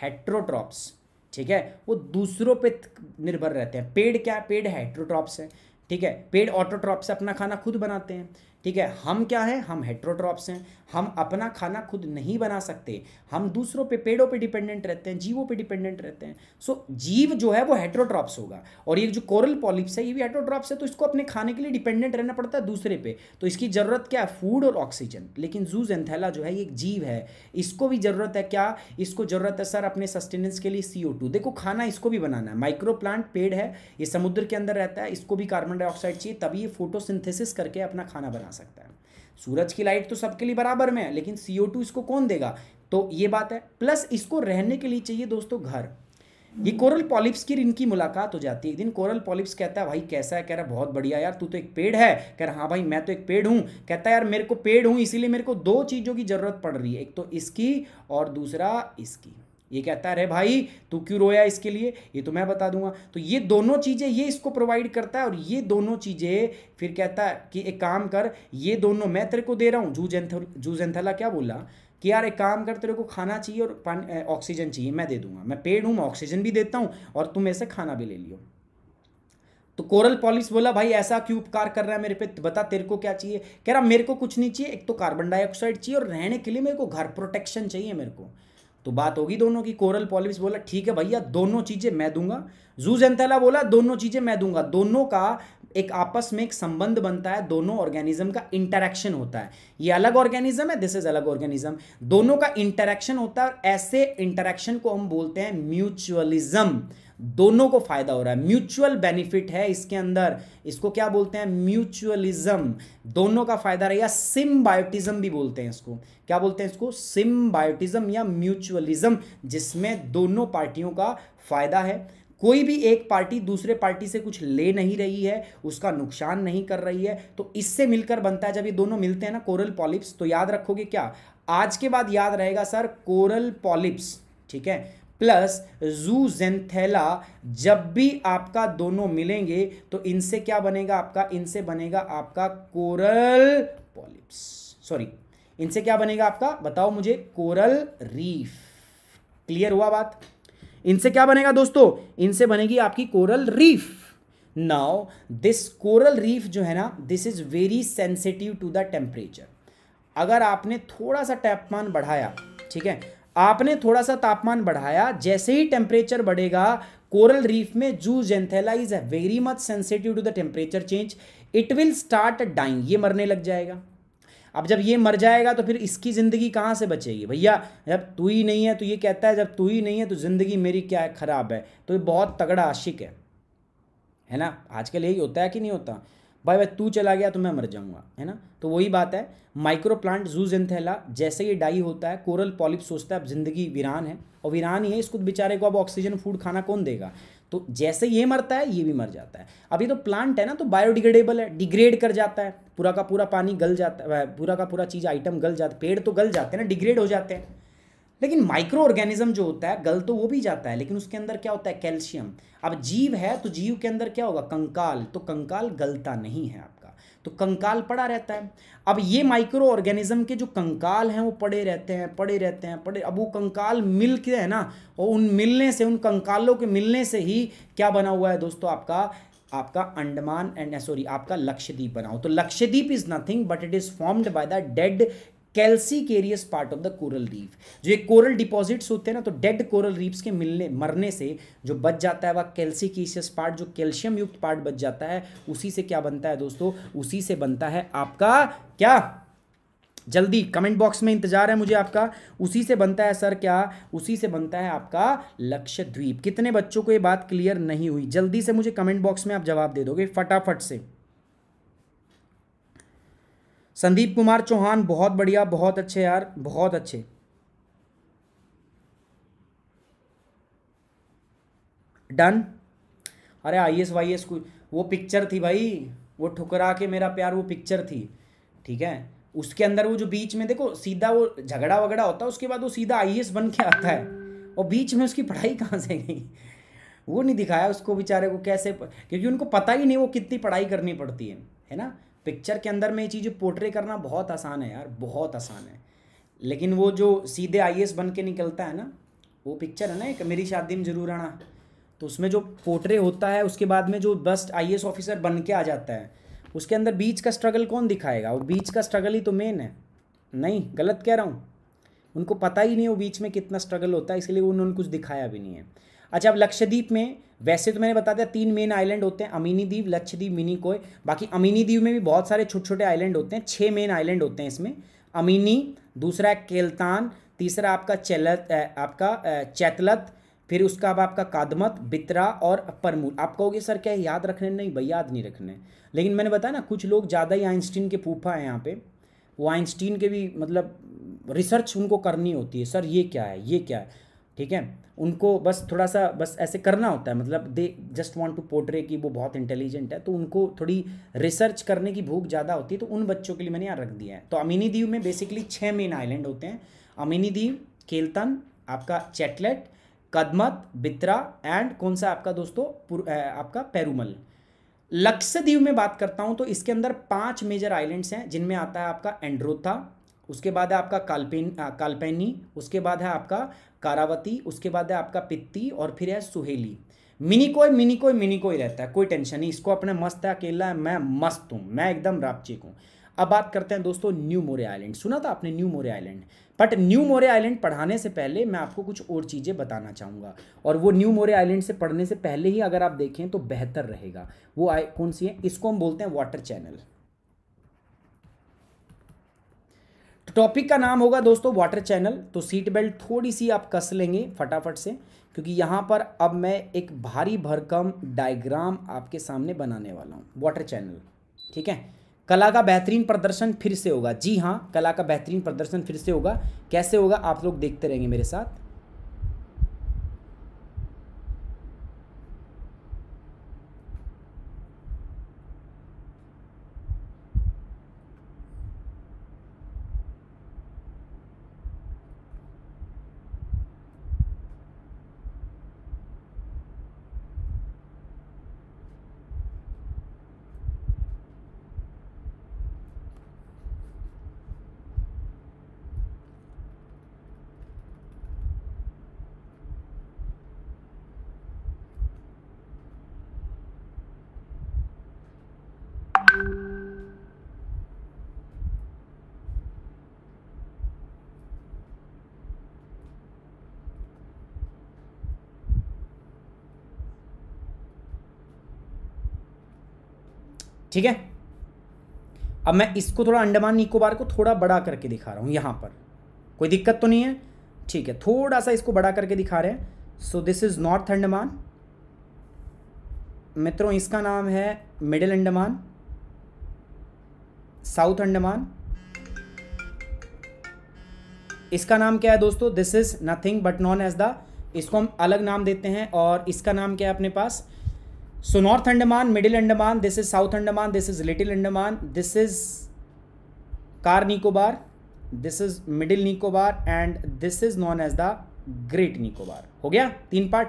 हेट्रोट्रॉप्स, ठीक है, वो दूसरों पे निर्भर रहते हैं। पेड़ क्या है? पेड़ हेट्रोट्रॉप्स है, ठीक है। पेड़ ऑटोट्रॉप्स से अपना खाना खुद बनाते हैं, ठीक है। हम क्या है? हम हेट्रोट्रॉप्स हैं, हम अपना खाना खुद नहीं बना सकते, हम दूसरों पे, पेड़ों पे डिपेंडेंट रहते हैं, जीवों पे डिपेंडेंट रहते हैं। सो जीव जो है वो हेट्रोट्रॉप्स होगा, और ये जो कोरल पॉलिप्स है ये भी हेट्रोट्रॉप्स है, तो इसको अपने खाने के लिए डिपेंडेंट रहना पड़ता है दूसरे पे, तो इसकी जरूरत क्या है? फूड और ऑक्सीजन। लेकिन जूजेंथेला जो है ये एक जीव है, इसको भी जरूरत है क्या? इसको जरूरत है सर अपने सस्टेनेंस के लिए CO2। देखो खाना इसको भी बनाना है, माइक्रो प्लांट पेड़ है, ये समुद्र के अंदर रहता है, इसको भी कार्बन डाइऑक्साइड चाहिए, तभी ये फोटोसिंथेसिस करके अपना खाना बना सकता है। सूरज की लाइट तो सबके लिए बराबर में है, लेकिन CO2 इसको कौन देगा? तो ये बात है। प्लस इसको रहने के लिए चाहिए दोस्तों घर। ये कोरल पॉलिप्स की इनकी मुलाकात हो जाती है एक दिन। कोरल पॉलिप्स कहता है भाई कैसा है? कह रहा बहुत बढ़िया यार, तू तो एक पेड़ है। कह रहा हाँ भाई मैं तो एक पेड़ हूँ। कहता है यार मेरे को पेड़ हूँ इसीलिए मेरे को दो चीज़ों की जरूरत पड़ रही है, एक तो इसकी और दूसरा इसकी। ये कहता है अरे भाई तू क्यों रोया इसके लिए? ये तो मैं बता दूंगा। तो ये दोनों चीज़ें ये इसको प्रोवाइड करता है, और ये दोनों चीज़ें फिर कहता है कि एक काम कर, ये दोनों मैं तेरे को दे रहा हूँ। जूजेंथेला क्या बोला कि यार एक काम कर, तेरे को खाना चाहिए और पानी ऑक्सीजन चाहिए, मैं दे दूंगा, मैं पेड़ हूँ, मैं ऑक्सीजन भी देता हूँ और तुम ऐसे खाना भी ले लियो। तो कोरल पॉलिप्स बोला भाई ऐसा क्यों उपकार कर रहा है मेरे पे, बता तेरे को क्या चाहिए? कह रहा मेरे को कुछ नहीं चाहिए, एक तो कार्बन डाइऑक्साइड चाहिए और रहने के लिए मेरे को घर प्रोटेक्शन चाहिए मेरे को। तो बात होगी दोनों की। कोरल पॉलिप्स बोला ठीक है भैया दोनों चीज़ें मैं दूंगा। जूजेंथेला बोला दोनों चीज़ें मैं दूंगा। दोनों का एक आपस में एक संबंध बनता है, दोनों ऑर्गेनिज्म का इंटरेक्शन होता है। ये अलग ऑर्गेनिज्म है, दिस इज अलग ऑर्गेनिज्म, दोनों का इंटरेक्शन होता है। ऐसे इंटरेक्शन को हम बोलते हैं म्यूचुअलिज्म। दोनों को फायदा हो रहा है, म्यूचुअल बेनिफिट है इसके अंदर, इसको क्या बोलते हैं? म्यूचुअलिज्म। दोनों का फायदा रहा, या सिम्बायोटिज्म भी बोलते हैं इसको। क्या बोलते हैं इसको? सिम्बायोटिज्म या म्यूचुअलिज्म, जिसमें दोनों पार्टियों का फायदा है। कोई भी एक पार्टी दूसरे पार्टी से कुछ ले नहीं रही है, उसका नुकसान नहीं कर रही है, तो इससे मिलकर बनता है। जब ये दोनों मिलते हैं ना कोरल पॉलिप्स, तो याद रखोगे क्या? आज के बाद याद रहेगा सर कोरल पॉलिप्स, ठीक है, प्लस जूजेंथेला। जब भी आपका दोनों मिलेंगे तो इनसे क्या बनेगा आपका? इनसे बनेगा आपका कोरल पॉलिप्स, सॉरी इनसे क्या बनेगा आपका? बताओ मुझे। Coral reef. क्लियर हुआ बात? इनसे क्या बनेगा दोस्तों? इनसे बनेगी आपकी coral reef. Now this coral reef जो है ना, this is very sensitive to the temperature. अगर आपने थोड़ा सा तापमान बढ़ाया, ठीक है, आपने थोड़ा सा तापमान बढ़ाया, जैसे ही टेम्परेचर बढ़ेगा कोरल रीफ में, zooxanthellae is very much sensitive to the temperature change, it will start dying, ये मरने लग जाएगा। अब जब ये मर जाएगा तो फिर इसकी ज़िंदगी कहाँ से बचेगी भैया? जब तू ही नहीं है तो ये कहता है जब तू ही नहीं है तो ज़िंदगी मेरी क्या है, ख़राब है। तो ये बहुत तगड़ा आशिक है ना? आजकल यही होता है कि नहीं होता? भाई भाई तू चला गया तो मैं मर जाऊंगा, है ना? तो वही बात है। माइक्रो प्लांट जूजेंथेला जैसे ये डाई होता है, कोरल पॉलिप सोचता है अब जिंदगी वीरान है, और वीरान ही है, इसको बेचारे को अब ऑक्सीजन फूड खाना कौन देगा? तो जैसे ये मरता है ये भी मर जाता है। अब ये तो प्लांट है ना, तो बायोडिग्रेडेबल है, डिग्रेड कर जाता है, पूरा का पूरा पानी गल जाता है, पूरा का पूरा चीज़ आइटम गल जाता है, पेड़ तो गल जाते हैं ना, डिग्रेड हो जाते हैं। लेकिन माइक्रो ऑर्गेनिज्म जो होता है गल तो वो भी जाता है, लेकिन उसके अंदर क्या होता है? कैल्शियम। अब जीव है तो जीव के अंदर क्या होगा? कंकाल। तो कंकाल गलता नहीं है आपका, तो कंकाल पड़ा रहता है। अब ये माइक्रो ऑर्गेनिज्म के जो कंकाल हैं वो पड़े रहते हैं, पड़े रहते हैं, पड़े। अब वो कंकाल मिल के है ना, और उन मिलने से, उन कंकालों के मिलने से ही क्या बना हुआ है दोस्तों? आपका अंडमान एंड सॉरी आपका लक्षद्वीप बना हो। तो Lakshadweep is nothing but it is formed by the dead calcareous part of the coral reef. जो ये कोरल डिपॉजिट्स होते हैं ना, तो डेड कोरल रीफ्स के मिलने मरने से जो बच जाता है वह कैल्सीकेरियस पार्ट, जो कैल्शियम युक्त पार्ट बच जाता है। उसी से क्या बनता है दोस्तों? उसी से बनता है आपका क्या? जल्दी कमेंट बॉक्स में इंतजार है मुझे आपका। उसी से बनता है सर क्या? उसी से बनता है आपका लक्षद्वीप। कितने बच्चों को ये बात क्लियर नहीं हुई? जल्दी से मुझे कमेंट बॉक्स में आप जवाब दे दोगे फटाफट से। संदीप कुमार चौहान बहुत बढ़िया, बहुत अच्छे यार, बहुत अच्छे। डन। अरे आईएएस वाईएएस वो पिक्चर थी भाई, वो ठुकरा के मेरा प्यार, वो पिक्चर थी, ठीक है? उसके अंदर वो जो बीच में देखो सीधा वो झगड़ा वगड़ा होता है, उसके बाद वो सीधा आईएएस बन के आता है, और बीच में उसकी पढ़ाई कहाँ से गई? वो नहीं दिखाया उसको बेचारे को कैसे, क्योंकि उनको पता ही नहीं वो कितनी पढ़ाई करनी पड़ती है ना? पिक्चर के अंदर में ये चीज़ पोर्ट्रे करना बहुत आसान है यार, बहुत आसान है। लेकिन वो जो सीधे आईएएस बन के निकलता है ना, वो पिक्चर है ना एक, मेरी शादी में जरूर आना, तो उसमें जो पोर्ट्रे होता है उसके बाद में जो बस आईएएस ऑफिसर बन के आ जाता है, उसके अंदर बीच का स्ट्रगल कौन दिखाएगा? वो बीच का स्ट्रगल ही तो मेन है। नहीं, गलत कह रहा हूँ? उनको पता ही नहीं वो बीच में कितना स्ट्रगल होता है, इसलिए उन्होंने कुछ दिखाया भी नहीं है। अच्छा, अब लक्षद्वीप में वैसे तो मैंने बता दिया 3 मेन आइलैंड होते हैं, अमीनी द्वीप, लक्षद्वीप, मिनिकोय। बाकी अमीनी द्वीप में भी बहुत सारे छोटे छोटे आइलैंड होते हैं, 6 मेन आइलैंड होते हैं इसमें। अमीनी, दूसरा है केल्तान, तीसरा आपका चैतलत, फिर उसका अब आपका कादमत, बित्रा और परमूल। आप कहोगे सर क्या याद रखने? नहीं भाई, याद नहीं रखने, लेकिन मैंने बताया ना कुछ लोग ज़्यादा ही आइंस्टीन के फूफा हैं यहाँ पे, वो आइंस्टीन के भी मतलब रिसर्च उनको करनी होती है, सर ये क्या है, ये क्या है, ठीक है? उनको बस थोड़ा सा बस ऐसे करना होता है, मतलब they just want to portray कि वो बहुत इंटेलिजेंट है, तो उनको थोड़ी रिसर्च करने की भूख ज़्यादा होती है, तो उन बच्चों के लिए मैंने यहाँ रख दिया है। तो अमीनी द्वीप में बेसिकली 6 मेन आइलैंड होते हैं, अमीनी द्वीप, केल्तन, आपका चैटलेट, कदमत, बित्रा एंड कौन सा आपका दोस्तों आपका पेरूमल। लक्षद्वीप में बात करता हूँ तो इसके अंदर 5 मेजर आइलैंड्स हैं, जिनमें आता है आपका एंड्रोथा, उसके बाद है आपका काल्पेनी, उसके बाद है आपका कारावती, उसके बाद है आपका पित्ती, और फिर है सुहेली। मिनिकोय मिनिकोय मिनिकोय रहता है, कोई टेंशन नहीं, इसको अपने मस्त है, अकेला है, मैं मस्त हूँ, मैं एकदम रापचिक हूँ। अब बात करते हैं दोस्तों न्यू मोरे आइलैंड। सुना था आपने new more island? But new more island पढ़ाने से पहले मैं आपको कुछ और चीज़ें बताना चाहूँगा, और वो न्यू मोरे आइलैंड से पढ़ने से पहले ही अगर आप देखें तो बेहतर रहेगा। वो कौन सी है? इसको हम बोलते हैं वाटर चैनल। तो टॉपिक का नाम होगा दोस्तों वाटर चैनल। तो सीट बेल्ट थोड़ी सी आप कस लेंगे फटाफट से, क्योंकि यहाँ पर अब मैं एक भारी भरकम डायग्राम आपके सामने बनाने वाला हूँ। वाटर चैनल, ठीक है? कला का बेहतरीन प्रदर्शन फिर से होगा, जी हाँ, कला का बेहतरीन प्रदर्शन फिर से होगा। कैसे होगा आप लोग देखते रहेंगे मेरे साथ। ठीक है, अब मैं इसको थोड़ा अंडमान निकोबार को थोड़ा बड़ा करके दिखा रहा हूँ यहाँ पर, कोई दिक्कत तो नहीं है? ठीक है, थोड़ा सा इसको बड़ा करके दिखा रहे हैं। सो दिस इज नॉर्थ अंडमान मित्रों, इसका नाम है मिडिल अंडमान, साउथ अंडमान, इसका नाम क्या है दोस्तों? This is nothing but known as the, इसको हम अलग नाम देते हैं और इसका नाम क्या है अपने पास? So north Andaman, middle Andaman, this is south Andaman, this is little Andaman, this is car Nicobar, this is middle Nicobar and this is known as the great Nicobar. हो गया 3 पार्ट,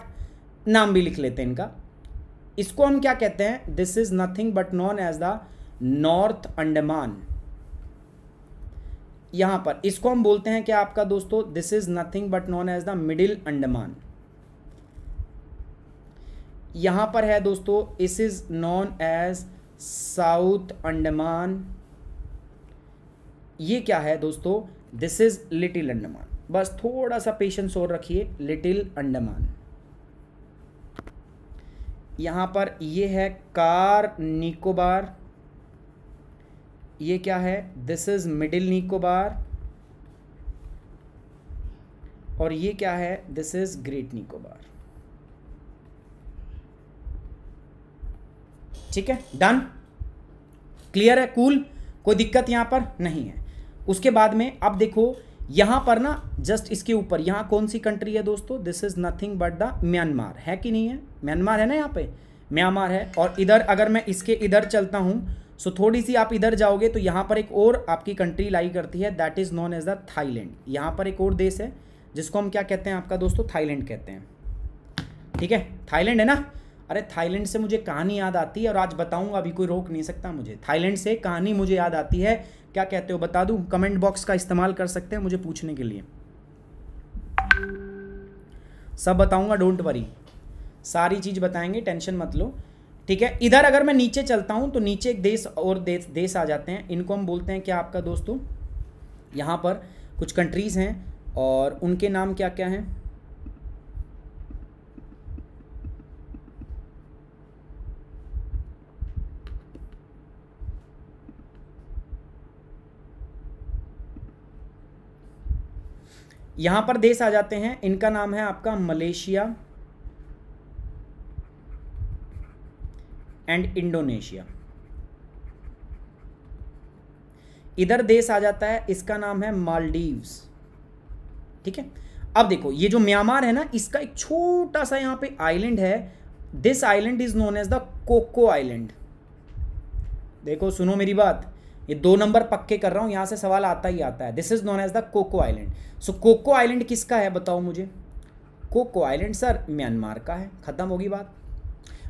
नाम भी लिख लेते हैं इनका। इसको हम क्या कहते हैं? This is nothing but known as the north Andaman. यहां पर इसको हम बोलते हैं क्या आपका दोस्तों? This is nothing but known as the middle Andaman. यहां पर है दोस्तों, this is known as south Andaman. ये क्या है दोस्तों? This is little Andaman. बस थोड़ा सा पेशेंस और रखिए, लिटिल अंडमान। यहां पर ये है कार निकोबार, ये क्या है? दिस इज मिडिल निकोबार, और ये क्या है? This is great Nicobar. ठीक है, डन, क्लियर है, कूल, कोई दिक्कत यहां पर नहीं है। उसके बाद में अब देखो यहां पर ना, जस्ट इसके ऊपर यहां कौन सी कंट्री है दोस्तों? This is nothing but the Myanmar, है कि नहीं है? म्यांमार है ना, यहाँ पे म्यांमार है। और इधर अगर मैं इसके इधर चलता हूं, सो थोड़ी सी आप इधर जाओगे तो यहाँ पर एक और आपकी कंट्री लाई करती है, that is known as the Thailand. यहाँ पर एक और देश है जिसको हम क्या कहते हैं आपका दोस्तों? थाईलैंड कहते हैं। ठीक है, थाईलैंड है ना। अरे थाईलैंड से मुझे कहानी याद आती है और आज बताऊंगा, अभी कोई रोक नहीं सकता मुझे। थाईलैंड से कहानी मुझे याद आती है, क्या कहते हो बता दूं? कमेंट बॉक्स का इस्तेमाल कर सकते हैं मुझे पूछने के लिए, सब बताऊंगा, डोंट वरी, सारी चीज बताएंगे, टेंशन मत लो। ठीक है, इधर अगर मैं नीचे चलता हूं तो नीचे एक देश और देश आ जाते हैं, इनको हम बोलते हैं क्या आपका दोस्तों? यहाँ पर कुछ कंट्रीज हैं और उनके नाम क्या क्या हैं? यहाँ पर देश आ जाते हैं, इनका नाम है आपका मलेशिया एंड इंडोनेशिया। इधर देश आ जाता है, इसका नाम है मालदीव्स। ठीक है, अब देखो ये जो म्यांमार है ना, इसका एक छोटा सा यहाँ पे आइलैंड है, this island is known as the Coco island. देखो सुनो मेरी बात, ये 2 नंबर पक्के कर रहा हूं, यहां से सवाल आता ही आता है। This is known as the Coco island. So Coco island किसका है बताओ मुझे? कोको आइलैंड सर म्यांमार का है। खत्म होगी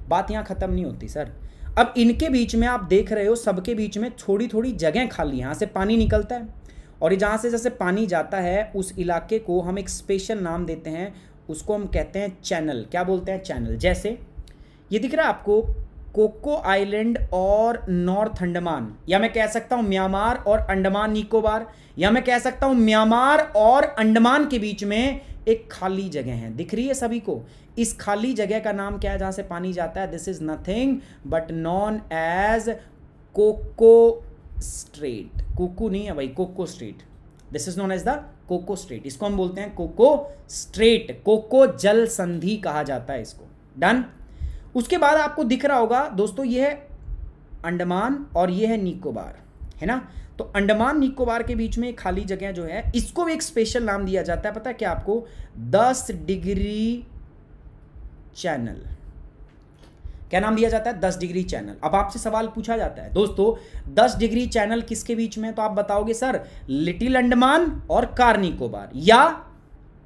बात यहां खत्म नहीं होती सर। अब इनके बीच में आप देख रहे हो, सबके बीच में थोड़ी थोड़ी जगह खाली, यहां से पानी निकलता है और ये जहां से जैसे पानी जाता है उस इलाके को हम एक स्पेशल नाम देते हैं, उसको हम कहते हैं चैनल। क्या बोलते हैं? चैनल। जैसे ये दिख रहा है आपको, कोको आइलैंड और नॉर्थ अंडमान, या मैं कह सकता हूं म्यांमार और अंडमान निकोबार, या मैं कह सकता हूं म्यांमार और अंडमान के बीच में एक खाली जगह है, दिख रही है सभी को? इस खाली जगह का नाम क्या है जहां से पानी जाता है? This is nothing but known as Coco strait. Coco नहीं है भाई, Coco strait. This is known as the Coco strait. इसको हम बोलते हैं कोको स्ट्रेट, कोको जल संधि कहा जाता है इसको। डन। उसके बाद आपको दिख रहा होगा दोस्तों, ये है अंडमान और ये है निकोबार, है ना? तो अंडमान निकोबार के बीच में खाली जगह जो है, इसको भी एक स्पेशल नाम दिया जाता है, पता है क्या आपको? 10 डिग्री चैनल। क्या नाम दिया जाता है? 10 डिग्री चैनल। अब आपसे सवाल पूछा जाता है दोस्तों, 10 डिग्री चैनल किसके बीच में? तो आप बताओगे सर लिटिल अंडमान और कार निकोबार, या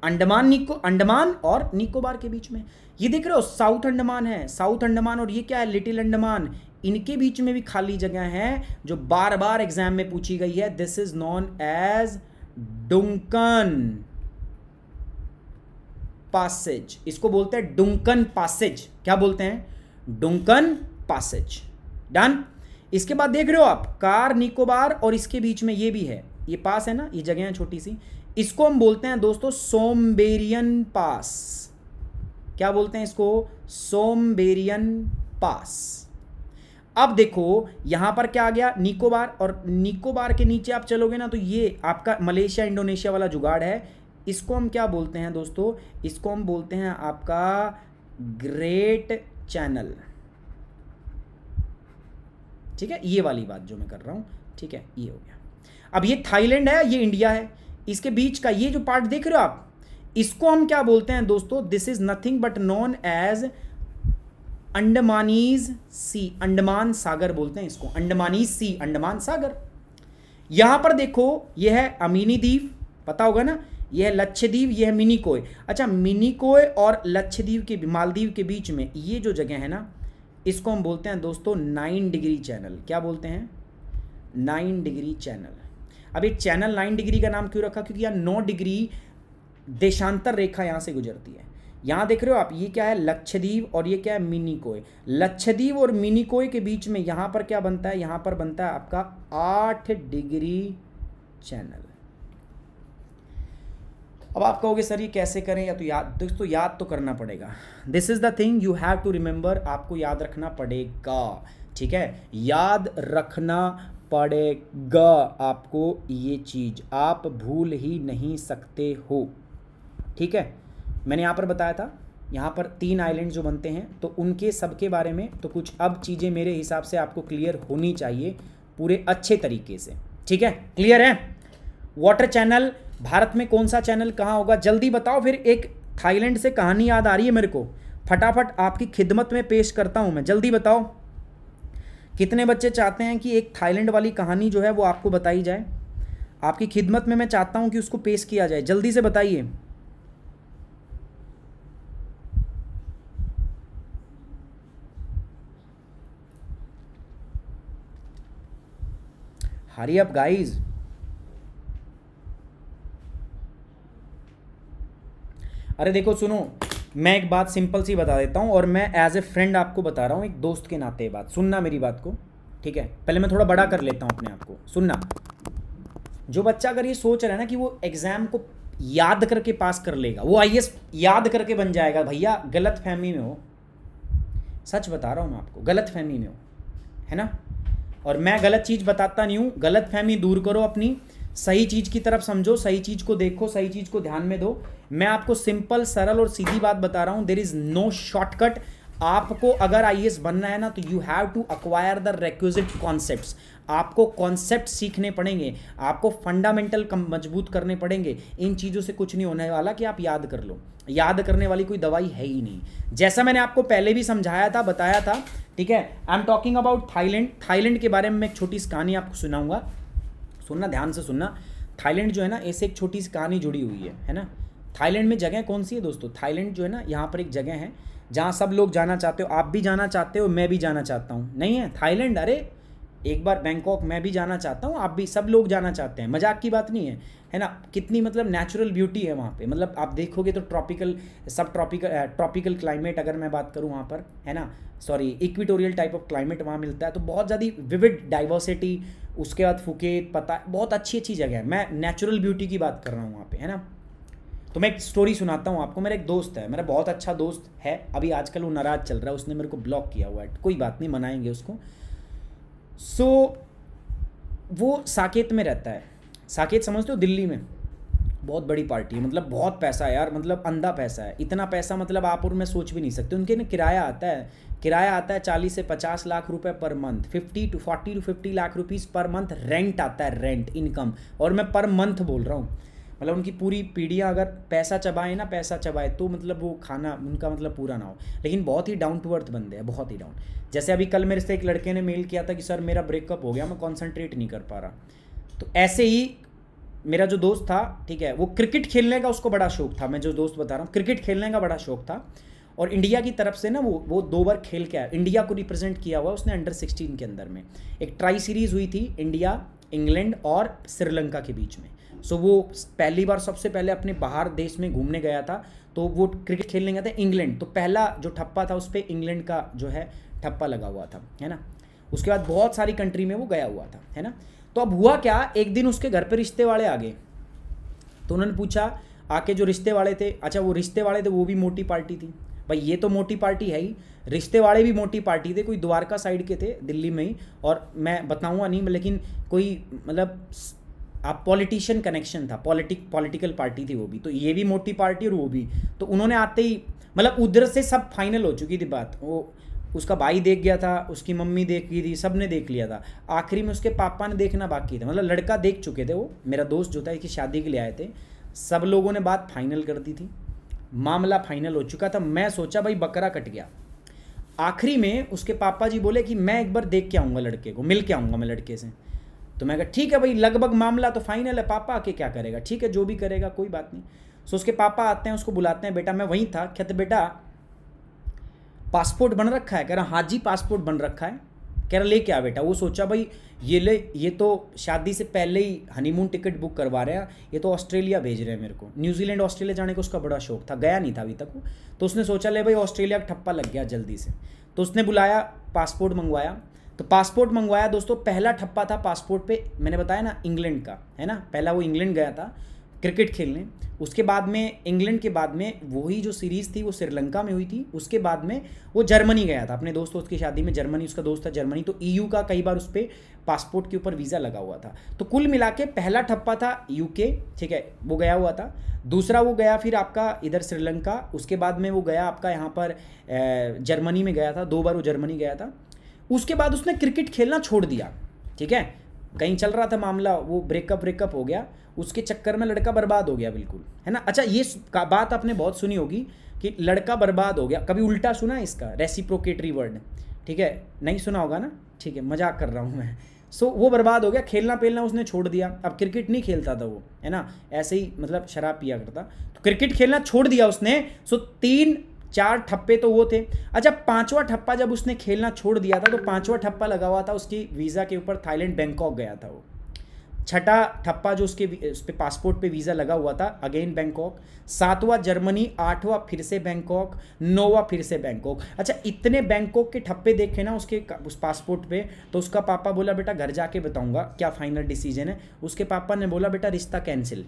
अंडमान और निकोबार के बीच में। ये देख रहे हो साउथ अंडमान है, साउथ अंडमान, और ये क्या है? लिटिल अंडमान। इनके बीच में भी खाली जगह है जो बार बार एग्जाम में पूछी गई है। This is known as Duncan passage. इसको बोलते हैं डुंकन पासेज। क्या बोलते हैं? Duncan passage. डन। इसके बाद देख रहे हो आप कार निकोबार और इसके बीच में ये भी है, ये पास है ना, ये जगह है छोटी सी, इसको हम बोलते हैं दोस्तों सोमबेरियन पास। क्या बोलते हैं इसको? सोमबेरियन पास। अब देखो यहां पर क्या आ गया, निकोबार, और निकोबार के नीचे आप चलोगे ना तो ये आपका मलेशिया इंडोनेशिया वाला जुगाड़ है। इसको हम क्या बोलते हैं दोस्तों, इसको हम बोलते हैं आपका ग्रेट चैनल। ठीक है, ये वाली बात जो मैं कर रहा हूं, ठीक है, ये हो गया। अब ये थाईलैंड है, ये इंडिया है, इसके बीच का ये जो पार्ट देख रहे हो आप, इसको हम क्या बोलते हैं दोस्तों, this is nothing but known as Andamanese sea, Andaman सागर बोलते हैं इसको, अंडमानीज सी, अंडमान सागर। यहां पर देखो यह है अमीनी द्वीप, पता होगा ना, यह है लक्षद्वीप, यह है मिनिकोय। अच्छा, मिनिकोय और लक्षद्वीप के, मालदीव के बीच में ये जो जगह है ना, इसको हम बोलते हैं दोस्तों 9 डिग्री चैनल। क्या बोलते हैं, 9 डिग्री चैनल। अब एक चैनल 9 डिग्री का नाम क्यों रखा, क्योंकि यहाँ 9 डिग्री देशांतर रेखा यहाँ से गुजरती है। यहाँ देख रहे हो आप, ये क्या है लक्षद्वीप और ये क्या है मिनिकोय। लक्षद्वीप और मिनिकोय के बीच में यहाँ पर क्या बनता है, यहाँ पर बनता है आपका 8 डिग्री चैनल। अब आप कहोगे सर ये कैसे करें, या तो याद, दोस्तों याद तो करना पड़ेगा। This is the thing you have to remember, आपको याद रखना पड़ेगा, ठीक है, याद रखना पड़ेगा आपको, ये चीज आप भूल ही नहीं सकते हो, ठीक है। मैंने यहाँ पर बताया था, यहाँ पर 3 आइलैंड जो बनते हैं, तो उनके सबके बारे में तो कुछ अब चीज़ें मेरे हिसाब से आपको क्लियर होनी चाहिए पूरे अच्छे तरीके से, ठीक है, क्लियर है। वाटर चैनल, भारत में कौन सा चैनल कहाँ होगा, जल्दी बताओ। फिर एक थाईलैंड से कहानी याद आ रही है मेरे को, फटाफट आपकी खिदमत में पेश करता हूँ मैं, जल्दी बताओ कितने बच्चे चाहते हैं कि एक थाईलैंड वाली कहानी जो है वो आपको बताई जाए, आपकी खिदमत में मैं चाहता हूँ कि उसको पेश किया जाए, जल्दी से बताइए। Hurry up guys. अरे देखो सुनो, मैं एक बात सिंपल सी बता देता हूं, और मैं एज ए फ्रेंड आपको बता रहा हूं, एक दोस्त के नाते बात सुनना मेरी बात को, ठीक है। पहले मैं थोड़ा बड़ा कर लेता हूं अपने आप को, सुनना। जो बच्चा अगर ये सोच रहा है ना कि वो एग्जाम को याद करके पास कर लेगा, वो आईएएस याद करके बन जाएगा, भैया गलत फहमी में हो, सच बता रहा हूं मैं आपको, गलत फहमी में हो, है ना। और मैं गलत चीज़ बताता नहीं हूँ, गलत फहमी दूर करो अपनी, सही चीज़ की तरफ समझो, सही चीज़ को देखो, सही चीज़ को ध्यान में दो। मैं आपको सिंपल सरल और सीधी बात बता रहा हूँ, देयर इज़ नो शॉर्टकट। आपको अगर आईएएस बनना है ना तो you have to acquire the requisite concepts, आपको कॉन्सेप्ट सीखने पड़ेंगे, आपको फंडामेंटल मजबूत करने पड़ेंगे। इन चीज़ों से कुछ नहीं होने वाला कि आप याद कर लो, याद करने वाली कोई दवाई है ही नहीं, जैसा मैंने आपको पहले भी समझाया था, बताया था, ठीक है। I am talking about Thailand. Thailand के बारे में मैं एक छोटी सी कहानी आपको सुनाऊंगा, सुनना ध्यान से सुनना। थाईलैंड जो है ना, ऐसे एक छोटी सी कहानी जुड़ी हुई है ना। थाईलैंड में जगह कौन सी है दोस्तों, थाईलैंड जो है ना, यहाँ पर एक जगह है जहाँ सब लोग जाना चाहते हो, आप भी जाना चाहते हो, मैं भी जाना चाहता हूँ, नहीं है थाईलैंड, अरे एक बार बैंकॉक मैं भी जाना चाहता हूँ, आप भी, सब लोग जाना चाहते हैं, मजाक की बात नहीं है ना। कितनी मतलब नेचुरल ब्यूटी है वहाँ पे, मतलब आप देखोगे तो ट्रॉपिकल, सब ट्रॉपिकल क्लाइमेट अगर मैं बात करूँ वहाँ पर, है ना, sorry equatorial type of climate वहाँ मिलता है, तो बहुत ज़्यादा विविड डाइवर्सिटी। उसके बाद फुकेत, पता, बहुत अच्छी अच्छी जगह है, मैं नेचुरल ब्यूटी की बात कर रहा हूँ वहाँ पे, है ना। तो मैं एक स्टोरी सुनाता हूँ आपको। मेरा एक दोस्त है, मेरा बहुत अच्छा दोस्त है, अभी आजकल वो नाराज़ चल रहा है, उसने मेरे को ब्लॉक किया हुआ है, कोई बात नहीं, मनाएंगे उसको। सो वो साकेत में रहता है, साकेत समझते हो, दिल्ली में बहुत बड़ी पार्टी है, मतलब बहुत पैसा है यार, मतलब अंधा पैसा है, इतना पैसा मतलब आप और मैं सोच भी नहीं सकते। उनके ना किराया आता है 40 से 50 लाख रुपए per month, 40 to 50 lakh rupees per month rent आता है, रेंट इनकम, और मैं पर मंथ बोल रहा हूँ। मतलब उनकी पूरी पीढ़ियाँ अगर पैसा चबाए तो मतलब वो खाना उनका मतलब पूरा ना हो, लेकिन बहुत ही डाउन टू अर्थ बंदे हैं, बहुत ही डाउन। जैसे अभी कल मेरे से एक लड़के ने मेल किया था कि सर मेरा ब्रेकअप हो गया, मैं कॉन्सेंट्रेट नहीं कर पा रहा। तो ऐसे ही मेरा जो दोस्त था, ठीक है, वो क्रिकेट खेलने का उसको बड़ा शौक था, मैं जो दोस्त बता रहा हूँ क्रिकेट खेलने का बड़ा शौक था, और इंडिया की तरफ से ना वो 2 बार खेल के आया, इंडिया को रिप्रेजेंट किया हुआ उसने अंडर 16 के अंदर में। एक ट्राई सीरीज़ हुई थी इंडिया, इंग्लैंड और श्रीलंका के बीच में। सो वो पहली बार सबसे पहले अपने बाहर देश में घूमने गया था, तो वो क्रिकेट खेलने गया था इंग्लैंड, तो पहला जो ठप्पा था उस पर इंग्लैंड का जो है ठप्पा लगा हुआ था, है ना। उसके बाद बहुत सारी कंट्री में वो गया हुआ था, है ना। तो अब हुआ क्या, एक दिन उसके घर पे रिश्ते वाले आ गए, तो उन्होंने पूछा आके, जो रिश्ते वाले थे, अच्छा वो रिश्ते वाले थे वो भी मोटी पार्टी थी, भाई ये तो मोटी पार्टी है ही, रिश्ते वाले भी मोटी पार्टी थे, कोई द्वारका साइड के थे दिल्ली में ही, और मैं बताऊंगा नहीं लेकिन कोई मतलब आप पॉलिटिशियन कनेक्शन था, पॉलिटिकल पार्टी थी वो भी, तो ये भी मोटी पार्टी और वो भी, तो उन्होंने आते ही मतलब उधर से सब फाइनल हो चुकी थी बात, वो उसका भाई देख गया था, उसकी मम्मी देख गई थी, सब ने देख लिया था, आखिरी में उसके पापा ने देखना बाकी था, मतलब लड़का देख चुके थे, वो मेरा दोस्त जो था कि शादी के लिए आए थे, सब लोगों ने बात फाइनल कर दी थी, मामला फाइनल हो चुका था। मैं सोचा भाई बकरा कट गया। आखिरी में उसके पापा जी बोले कि मैं एक बार देख के आऊँगा लड़के को, मिल के आऊँगा मैं लड़के से। तो मैं कहा ठीक है भाई, लगभग मामला तो फाइनल है, पापा आके क्या करेगा, ठीक है जो भी करेगा कोई बात नहीं। सो उसके पापा आते हैं, उसको बुलाते हैं, बेटा मैं वहीं था, कहते बेटा पासपोर्ट बन रखा है, कह रहा हाँ जी पासपोर्ट बन रखा है, कह रहा ले क्या बेटा। वो सोचा भाई ये तो शादी से पहले ही हनीमून टिकट बुक करवा रहे हैं, ये तो ऑस्ट्रेलिया भेज रहे हैं मेरे को, न्यूजीलैंड ऑस्ट्रेलिया जाने का उसका बड़ा शौक था, गया नहीं था अभी तक वो, तो उसने सोचा ले भाई ऑस्ट्रेलिया का ठप्पा लग गया जल्दी से, तो उसने बुलाया, पासपोर्ट मंगवाया। तो पासपोर्ट मंगवाया दोस्तों, पहला ठप्पा था पासपोर्ट पे, मैंने बताया ना इंग्लैंड का है ना, पहला वो इंग्लैंड गया था क्रिकेट खेलने, उसके बाद में इंग्लैंड के बाद में वही जो सीरीज़ थी वो श्रीलंका में हुई थी, उसके बाद में वो जर्मनी गया था अपने दोस्त की शादी में, जर्मनी उसका दोस्त था जर्मनी, तो ईयू का कई बार उस पर पासपोर्ट के ऊपर वीज़ा लगा हुआ था। तो कुल मिला के पहला ठप्पा था यूके, ठीक है वो गया हुआ था, दूसरा वो गया फिर आपका इधर श्रीलंका, उसके बाद में वो गया आपका यहाँ पर जर्मनी में गया था, 2 बार वो जर्मनी गया था। उसके बाद उसने क्रिकेट खेलना छोड़ दिया, ठीक है, कहीं चल रहा था मामला, वो ब्रेकअप हो गया, उसके चक्कर में लड़का बर्बाद हो गया बिल्कुल, है ना। अच्छा ये बात आपने बहुत सुनी होगी कि लड़का बर्बाद हो गया, कभी उल्टा सुना है इसका, रेसिप्रोकेटरी वर्ड, ठीक है नहीं सुना होगा ना, ठीक है मजाक कर रहा हूँ मैं। सो वो बर्बाद हो गया, खेलना पेलना उसने छोड़ दिया, अब क्रिकेट नहीं खेलता था वो, है ना, ऐसे ही मतलब शराब पिया करता, तो क्रिकेट खेलना छोड़ दिया उसने। सो 3-4 ठप्पे तो वो थे। अच्छा 5वां ठप्पा जब उसने खेलना छोड़ दिया था, तो 5वां ठप्पा लगा हुआ था उसकी वीज़ा के ऊपर, थाईलैंड बैंकॉक गया था वो। 6ठा ठप्पा जो उसके उस पर पासपोर्ट पे वीज़ा लगा हुआ था, अगेन बैंकॉक। 7वां जर्मनी, 8वां फिर से बैंकॉक, 9वां फिर से बैंकॉक। अच्छा इतने बैंकॉक के ठप्पे देखे ना उसके उस पासपोर्ट पे, तो उसका पापा बोला बेटा घर जाके बताऊंगा क्या फाइनल डिसीजन है। उसके पापा ने बोला बेटा रिश्ता कैंसिल।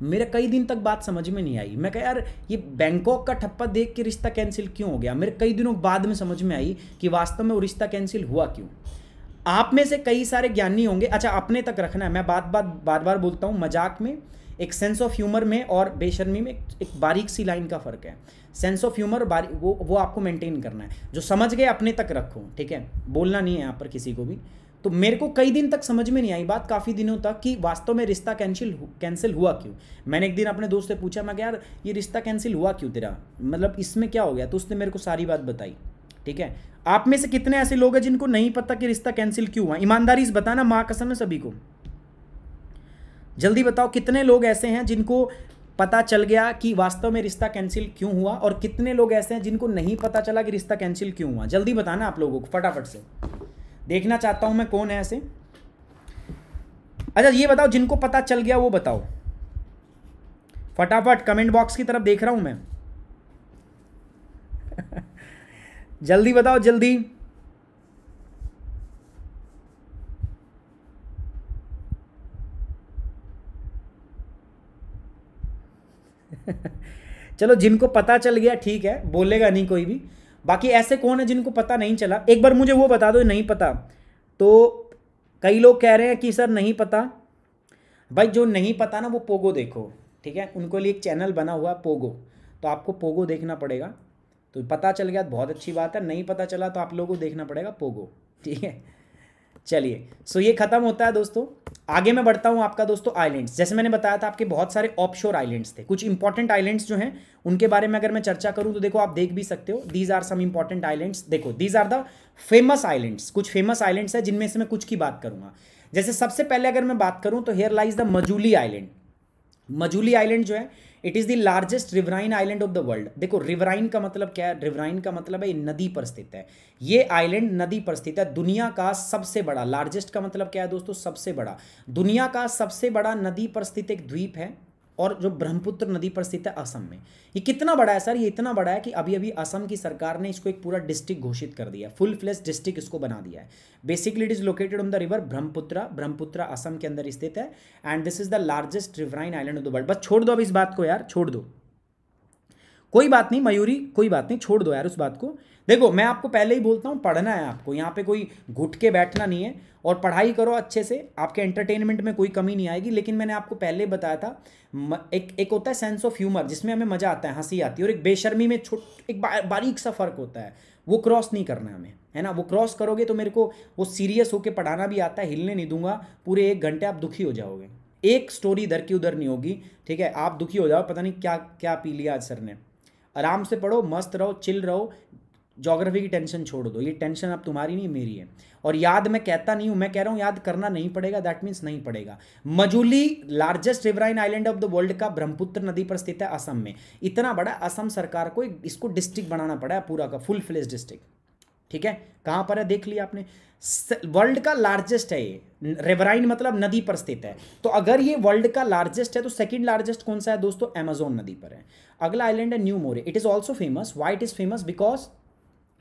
मेरे कई दिन तक बात समझ में नहीं आई, मैं कहा यार ये बैंकॉक का ठप्पा देख के रिश्ता कैंसिल क्यों हो गया। मेरे कई दिनों बाद में समझ में आई कि वास्तव में वो रिश्ता कैंसिल हुआ क्यों। आप में से कई सारे ज्ञानी होंगे, अच्छा अपने तक रखना है, मैं बार बार बोलता हूँ, मजाक में एक सेंस ऑफ ह्यूमर में और बेशर्मी में एक बारीक सी लाइन का फ़र्क है। सेंस ऑफ ह्यूमर वो आपको मेंटेन करना है, जो समझ गए अपने तक रखो, ठीक है, बोलना नहीं है यहाँ पर किसी को भी। तो मेरे को कई दिन तक समझ में नहीं आई बात, काफ़ी दिनों तक, कि वास्तव में रिश्ता कैंसिल हुआ क्यों। मैंने एक दिन अपने दोस्त से पूछा, मैं यार ये रिश्ता कैंसिल हुआ क्यों तेरा, मतलब इसमें क्या हो गया, तो उसने मेरे को सारी बात बताई, ठीक है। आप में से कितने ऐसे लोग हैं जिनको नहीं पता कि रिश्ता कैंसिल क्यों हुआ, ईमानदारी से बताना, माँ कसम है सभी को, जल्दी बताओ कितने लोग ऐसे हैं जिनको पता चल गया कि वास्तव में रिश्ता कैंसिल क्यों हुआ, और कितने लोग ऐसे हैं जिनको नहीं पता चला कि रिश्ता कैंसिल क्यों हुआ। जल्दी बताना आप लोगों को, फटाफट से देखना चाहता हूं मैं कौन है ऐसे। अच्छा ये बताओ जिनको पता चल गया वो बताओ फटाफट, कमेंट बॉक्स की तरफ देख रहा हूं मैं जल्दी बताओ जल्दी चलो जिनको पता चल गया ठीक है, बोलेगा नहीं कोई भी। बाकी ऐसे कौन है जिनको पता नहीं चला, एक बार मुझे वो बता दो नहीं पता। तो कई लोग कह रहे हैं कि सर नहीं पता, भाई जो नहीं पता ना वो पोगो देखो, ठीक है, उनको लिए एक चैनल बना हुआ पोगो, तो आपको पोगो देखना पड़ेगा। तो पता चल गया तो बहुत अच्छी बात है, नहीं पता चला तो आप लोगों को देखना पड़ेगा पोगो, ठीक है। चलिए सो ये खत्म होता है दोस्तों। आगे मैं बढ़ता हूँ आपका दोस्तों आइलैंड्स, जैसे मैंने बताया था आपके बहुत सारे ऑफशोर आइलैंड्स थे, कुछ इंपॉर्टेंट आइलैंड्स जो हैं उनके बारे में अगर मैं चर्चा करूँ तो देखो आप देख भी सकते हो, these are some important islands, देखो these are the famous islands, कुछ फेमस आइलैंड्स है जिनमें से मैं कुछ की बात करूंगा। जैसे सबसे पहले अगर मैं बात करूं तो here lies the Majuli island. Majuli island जो है it is the largest riverine island off the world. देखो रिवराइन का मतलब क्या है, रिवराइन का मतलब है नदी पर स्थित है, ये आइलैंड नदी पर स्थित है। दुनिया का सबसे बड़ा, लार्जेस्ट का मतलब क्या है दोस्तों, सबसे बड़ा, दुनिया का सबसे बड़ा नदी पर स्थित एक द्वीप है, और जो ब्रह्मपुत्र नदी पर स्थित है असम में। ये कितना बड़ा है सर, ये इतना बड़ा है कि अभी अभी असम की सरकार ने इसको एक पूरा डिस्ट्रिक्ट घोषित कर दिया, फुल फ्लेश डिस्ट्रिक्ट इसको बना दिया है। Basically it is located on the river Brahmaputra, Brahmaputra Assam के अंदर स्थित है, and this is the largest riverine island off the world. बस छोड़ दो अब इस बात को यार, छोड़ दो, कोई बात नहीं मयूरी, कोई बात नहीं, छोड़ दो यार उस बात को। देखो मैं आपको पहले ही बोलता हूँ, पढ़ना है आपको, यहाँ पे कोई घुट के बैठना नहीं है, और पढ़ाई करो अच्छे से, आपके एंटरटेनमेंट में कोई कमी नहीं आएगी। लेकिन मैंने आपको पहले बताया था, एक होता है सेंस ऑफ ह्यूमर जिसमें हमें मजा आता है, हंसी आती है, और एक बेशर्मी में एक बारीक सा फर्क होता है, वो क्रॉस नहीं करना हमें, है ना। वो क्रॉस करोगे तो मेरे को वो सीरियस होकर पढ़ाना भी आता है, हिलने नहीं दूंगा, पूरे 1 घंटे आप दुखी हो जाओगे, एक स्टोरी इधर की उधर नहीं होगी, ठीक है। आप दुखी हो जाओ, पता नहीं क्या क्या पी लिया आज सर ने। आराम से पढ़ो, मस्त रहो, चिल रहो, ज्योग्राफी की टेंशन छोड़ दो, ये टेंशन अब तुम्हारी नहीं मेरी है। और याद मैं कहता नहीं हूं, मैं कह रहा हूं याद करना नहीं पड़ेगा, दैट मीन्स नहीं पड़ेगा। Majuli largest riverine island off the world का ब्रह्मपुत्र नदी पर स्थित है असम में। इतना बड़ा असम सरकार को इसको डिस्ट्रिक्ट बनाना पड़ा है, पूरा का फुल फ्लेज डिस्ट्रिक्ट, ठीक है। कहां पर है देख लिया आपने, वर्ल्ड का लार्जेस्ट है ये, रिवराइन मतलब नदी पर स्थित है। तो अगर ये वर्ल्ड का लार्जेस्ट है तो सेकंड लार्जेस्ट कौन सा है दोस्तों, अमेजोन नदी पर है। अगला आइलैंड है new more, it is also famous. Why it is famous, because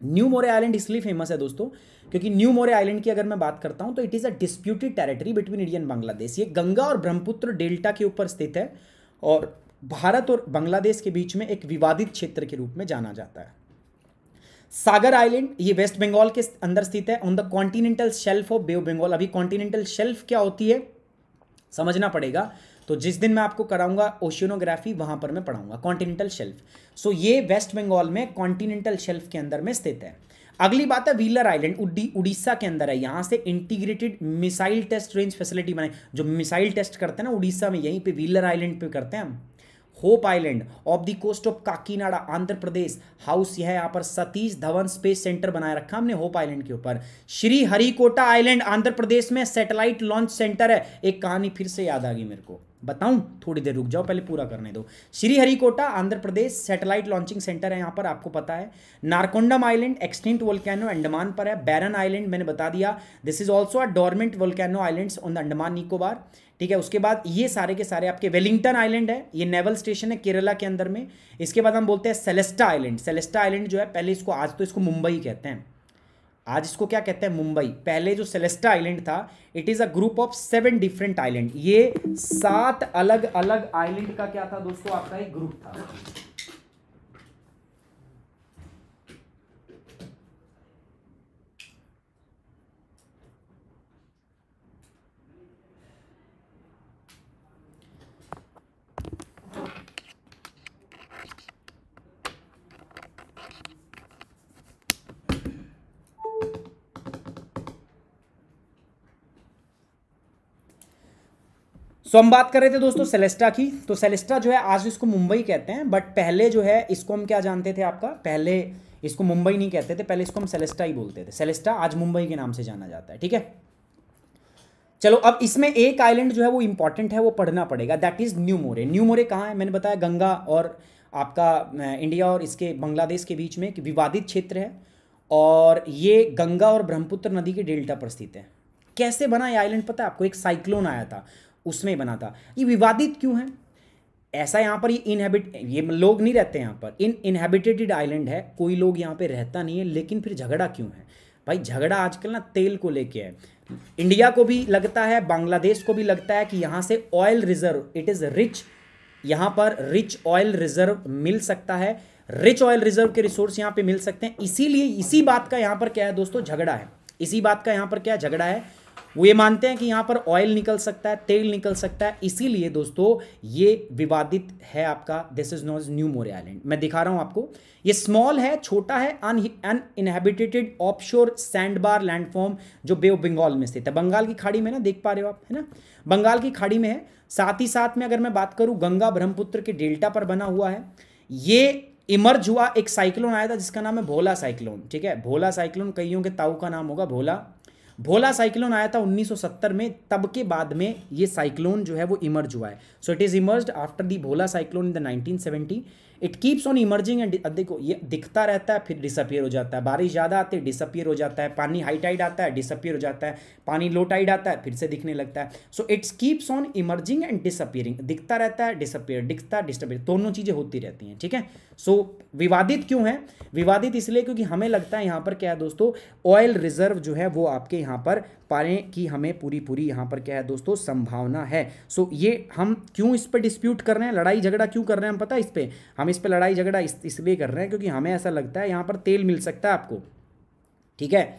new more island इसलिए फेमस है दोस्तों क्योंकि न्यू मोरे आइलैंड की अगर मैं बात करता हूं तो it is a disputed territory between India and Bangladesh. ये गंगा और ब्रह्मपुत्र डेल्टा के ऊपर स्थित है और भारत और बांग्लादेश के बीच में एक विवादित क्षेत्र के रूप में जाना जाता है। सागर आइलैंड ये वेस्ट बंगाल के अंदर स्थित है, on the continental shelf of Bay of Bengal. अभी कॉन्टिनेंटल शेल्फ क्या होती है समझना पड़ेगा, तो जिस दिन मैं आपको कराऊंगा ओशियनोग्राफी वहां पर मैं पढ़ाऊंगा कॉन्टिनेंटल शेल्फ। सो ये वेस्ट बंगाल में कॉन्टिनेंटल शेल्फ के अंदर में स्थित है। अगली बात है व्हीलर आइलैंड, उड़ीसा के अंदर है। यहां से integrated missile test range facility बनाई, जो मिसाइल टेस्ट करते हैं ना उड़ीसा में, यहीं पे व्हीलर आइलैंड पे करते हैं हम। Hope island off the coast of Kakinada Andhra Pradesh, house यह है, यहाँ पर सतीश धवन स्पेस सेंटर बनाया रखा हमने होप आइलैंड के ऊपर। श्री हरिकोटा आइलैंड आंध्र प्रदेश में सैटेलाइट लॉन्च सेंटर है। एक कहानी फिर से याद आ गई मेरे को, बताऊं, थोड़ी देर रुक जाओ, पहले पूरा करने दो। Shri Harikota Andhra Pradesh satellite launching centre है यहाँ पर, आपको पता है। Narcondam island extinct volcano Andaman पर है। बैरन आइलैंड मैंने बता दिया, this is also a dormant volcano islands on the Andaman Nicobar, ठीक है। उसके बाद ये सारे के सारे आपके वेलिंगटन आइलैंड है, ये नेवल स्टेशन है केरला के अंदर में। इसके बाद हम बोलते हैं सेलेस्टा आइलैंड। सेलेस्टा आइलैंड जो है पहले इसको, आज तो इसको मुंबई कहते हैं, आज इसको क्या कहते हैं मुंबई। पहले जो सेलेस्टा आइलैंड था it is a group of 7 different island. ये 7 अलग अलग आइलैंड का क्या था दोस्तों, आपका एक ग्रुप था। सो हम बात कर रहे थे दोस्तों सेलेस्टा की। तो सेलेस्टा जो है आज इसको मुंबई कहते हैं, बट पहले जो है इसको हम क्या जानते थे आपका, पहले इसको मुंबई नहीं कहते थे, पहले इसको हम सेलेस्टा ही बोलते थे। सेलेस्टा आज मुंबई के नाम से जाना जाता है, ठीक है। चलो अब इसमें एक आइलैंड जो है वो इंपॉर्टेंट है, वो पढ़ना पड़ेगा, that is New Moore. New Moore कहाँ है, मैंने बताया गंगा और आपका इंडिया और इसके बांग्लादेश के बीच में एक विवादित क्षेत्र है, और ये गंगा और ब्रह्मपुत्र नदी के डेल्टा पर स्थित है। कैसे बना ये आइलैंड पता है आपको, एक साइक्लोन आया था उसमें बना था। ये विवादित क्यों है ऐसा, यहाँ पर ये लोग नहीं रहते यहाँ पर, इनहेबिटेटेड आइलैंड है, कोई लोग यहाँ पे रहता नहीं है, लेकिन फिर झगड़ा क्यों है भाई। झगड़ा आजकल ना तेल को लेके है। इंडिया को भी लगता है, बांग्लादेश को भी लगता है कि यहाँ से oil reserve, it is rich, यहाँ पर रिच ऑयल रिजर्व मिल सकता है, रिच ऑयल रिजर्व के रिसोर्स यहाँ पे मिल सकते हैं। इसीलिए इसी बात का यहाँ पर क्या है दोस्तों, झगड़ा है। इसी बात का यहाँ पर क्या झगड़ा है, वो ये मानते हैं कि यहाँ पर ऑयल निकल सकता है, तेल निकल सकता है, इसीलिए दोस्तों ये विवादित है आपका। This is not new more island, मैं दिखा रहा हूँ आपको। ये स्मॉल है, छोटा है, अनइनहेबिटेटेड ऑफशोर सैंडबार लैंडफॉर्म जो बे ऑफ बंगाल में स्थित है। बंगाल की खाड़ी में ना, देख पा रहे हो आप, है ना, बंगाल की खाड़ी में है। साथ ही साथ में अगर मैं बात करूँ गंगा ब्रह्मपुत्र के डेल्टा पर बना हुआ है। ये इमर्ज हुआ, एक साइक्लोन आया था जिसका नाम है भोला साइक्लोन, ठीक है। भोला साइक्लोन, कईयों के ताऊ का नाम होगा भोला साइक्लोन आया था 1970 में, तब के बाद में ये साइक्लोन जो है वो इमर्ज हुआ है। So it is emerged after the Bhola cyclone in the 1970। It keeps on emerging and, देखो ये दिखता रहता है फिर डिसअपियर हो जाता है, बारिश ज़्यादा आती है डिसअपियर हो जाता है, पानी हाई टाइड आता है डिसअपियर हो जाता है, पानी लो टाइड आता है फिर से दिखने लगता है। So it's keeps on emerging and disappearing, दिखता रहता है डिसअपियर, दिखता डिसअपियर, दोनों चीज़ें होती रहती हैं, ठीक है। सो विवादित क्यों है, विवादित इसलिए क्योंकि हमें लगता है यहाँ पर क्या है दोस्तों, ऑयल रिजर्व जो है वो आपके यहाँ पर पाने की हमें पूरी यहाँ पर क्या है दोस्तों संभावना है। सो ये हम क्यों इस पर डिस्प्यूट कर रहे हैं, लड़ाई झगड़ा क्यों कर रहे हैं हम, पता है इस पर हमें हम इस पे लड़ाई झगड़ा इसलिए कर रहे हैं क्योंकि हमें ऐसा लगता है यहाँ पर तेल मिल सकता है आपको, ठीक है,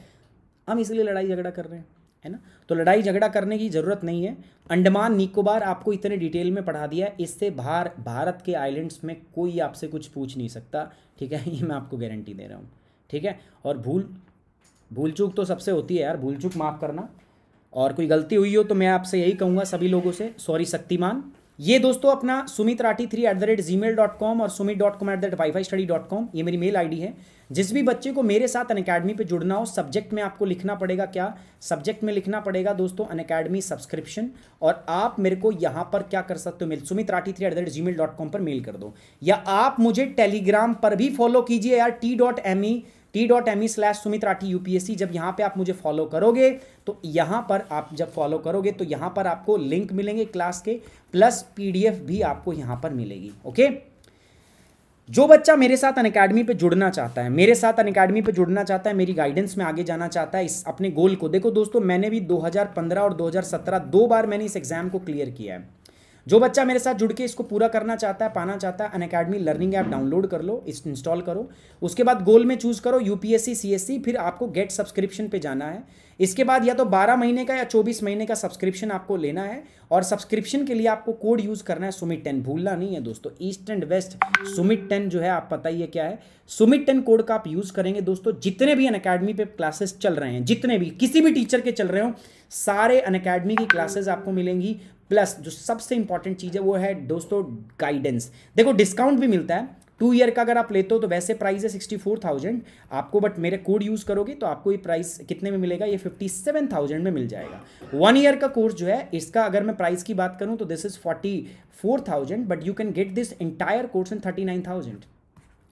हम इसलिए लड़ाई झगड़ा कर रहे हैं, है ना। तो लड़ाई झगड़ा करने की ज़रूरत नहीं है। अंडमान निकोबार आपको इतने डिटेल में पढ़ा दिया है, इससे बाहर भारत के आइलैंड्स में कोई आपसे कुछ पूछ नहीं सकता, ठीक है, ये मैं आपको गारंटी दे रहा हूँ, ठीक है। और भूल चूक तो सबसे होती है यार, भूल चूक माफ़ करना, और कोई गलती हुई हो तो मैं आपसे यही कहूँगा सभी लोगों से, सॉरी शक्तिमान। ये दोस्तों अपना sumitrathi3@gmail.com और sumit.com@wifistudy.com ये मेरी मेल आईडी है। जिस भी बच्चे को मेरे साथ अनअकैडमी पे जुड़ना हो, सब्जेक्ट में आपको लिखना पड़ेगा क्या, सब्जेक्ट में लिखना पड़ेगा दोस्तों अनअकैडमी सब्सक्रिप्शन, और आप मेरे को यहाँ पर क्या कर सकते हो, मेल sumitrathi3@gmail.com पर मेल कर दो, या आप मुझे टेलीग्राम पर भी फॉलो कीजिए यार, t.me/sumitrathi UPSC। जब यहाँ पे आप मुझे फॉलो करोगे तो यहाँ पर आप जब फॉलो करोगे तो यहाँ पर आपको लिंक मिलेंगे क्लास के, प्लस PDF भी आपको यहाँ पर मिलेगी, ओके। जो बच्चा मेरे साथ अनअकैडमी पे जुड़ना चाहता है, मेरे साथ अनअकैडमी पे जुड़ना चाहता है, मेरी गाइडेंस में आगे जाना चाहता है, इस अपने गोल को देखो दोस्तों, मैंने भी 2015 और 2017 2 बार मैंने इस एग्जाम को क्लियर किया है। जो बच्चा मेरे साथ जुड़ के इसको पूरा करना चाहता है, पाना चाहता है, अनअकैडमी लर्निंग ऐप डाउनलोड कर लो, इंस्टॉल करो, उसके बाद गोल में चूज करो UPSC CSC, फिर आपको गेट सब्सक्रिप्शन पे जाना है। इसके बाद या तो 12 महीने का या 24 महीने का सब्सक्रिप्शन आपको लेना है, और सब्सक्रिप्शन के लिए आपको कोड यूज करना है सुमित10, भूलना नहीं है दोस्तों, ईस्ट एंड वेस्ट सुमित10 जो है, आप पता ही है क्या है, सुमित10 कोड का आप यूज करेंगे दोस्तों। जितने भी अनअकैडमी पे क्लासेस चल रहे हैं, जितने भी किसी भी टीचर के चल रहे हो, सारे अनअकैडमी की क्लासेस आपको मिलेंगी, प्लस जो सबसे इंपॉर्टेंट चीज़ है वो है दोस्तों गाइडेंस। देखो डिस्काउंट भी मिलता है, 2 ईयर का अगर आप लेते हो तो वैसे प्राइस है 64,000 आपको, बट मेरे कोड यूज़ करोगे तो आपको ये प्राइस कितने में मिलेगा, ये 57,000 में मिल जाएगा। 1 ईयर का कोर्स जो है, इसका अगर मैं प्राइस की बात करूं तो this is 44,000, but you can get this entire course in 39,000।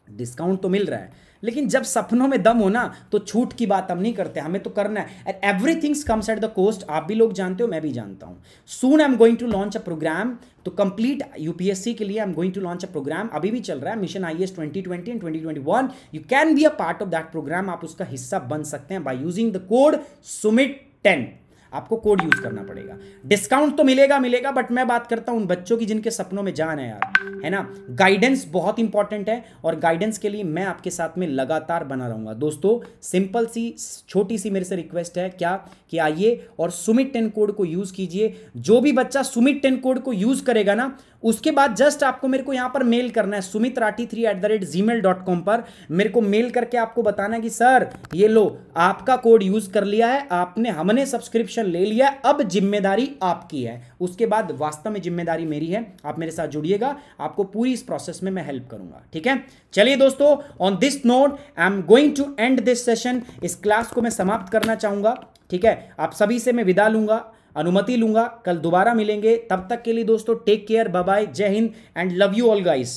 Discount तो मिल रहा है, लेकिन जब सपनों में दम हो ना तो छूट की बात हम नहीं करते, हमें तो करना है, and everything comes at the cost. आप भी लोग जानते हो, मैं भी जानता हूं। Soon I am going to launch a program, तो कंप्लीट UPSC के लिए I am going to launch a program, अभी भी चल रहा है, mission IAS 2020 and 2021। You can be a part of that program, आप उसका हिस्सा बन सकते हैं by using the code SUMIT10। आपको कोड यूज करना पड़ेगा, डिस्काउंट तो मिलेगा, बट मैं बात करता हूं उन बच्चों की जिनके सपनों में जान है यार, है ना। गाइडेंस बहुत इंपॉर्टेंट है, और गाइडेंस के लिए मैं आपके साथ में लगातार बना रहूंगा दोस्तों। सिंपल सी छोटी सी मेरे से रिक्वेस्ट है क्या, कि आइए और सुमित10 कोड को यूज कीजिए। जो भी बच्चा सुमित10 कोड को यूज करेगा ना, उसके बाद जस्ट आपको मेरे को यहां पर मेल करना है sumitrathi3@gmail.com पर, मेरे को मेल करके आपको बताना है कि सर ये लो आपका कोड यूज कर लिया है आपने, हमने सब्सक्रिप्शन ले लिया, अब जिम्मेदारी आपकी है। उसके बाद वास्तव में जिम्मेदारी मेरी है, आप मेरे साथ जुड़िएगा, आपको पूरी इस प्रोसेस में मैं हेल्प करूंगा, ठीक है। चलिए दोस्तों, on this note I am going to end this session, इस क्लास को मैं समाप्त करना चाहूंगा, ठीक है। आप सभी से मैं विदा लूंगा, अनुमति लूंगा, कल दोबारा मिलेंगे, तब तक के लिए दोस्तों टेक केयर, बाय बाय, जय Hind and love you all guys.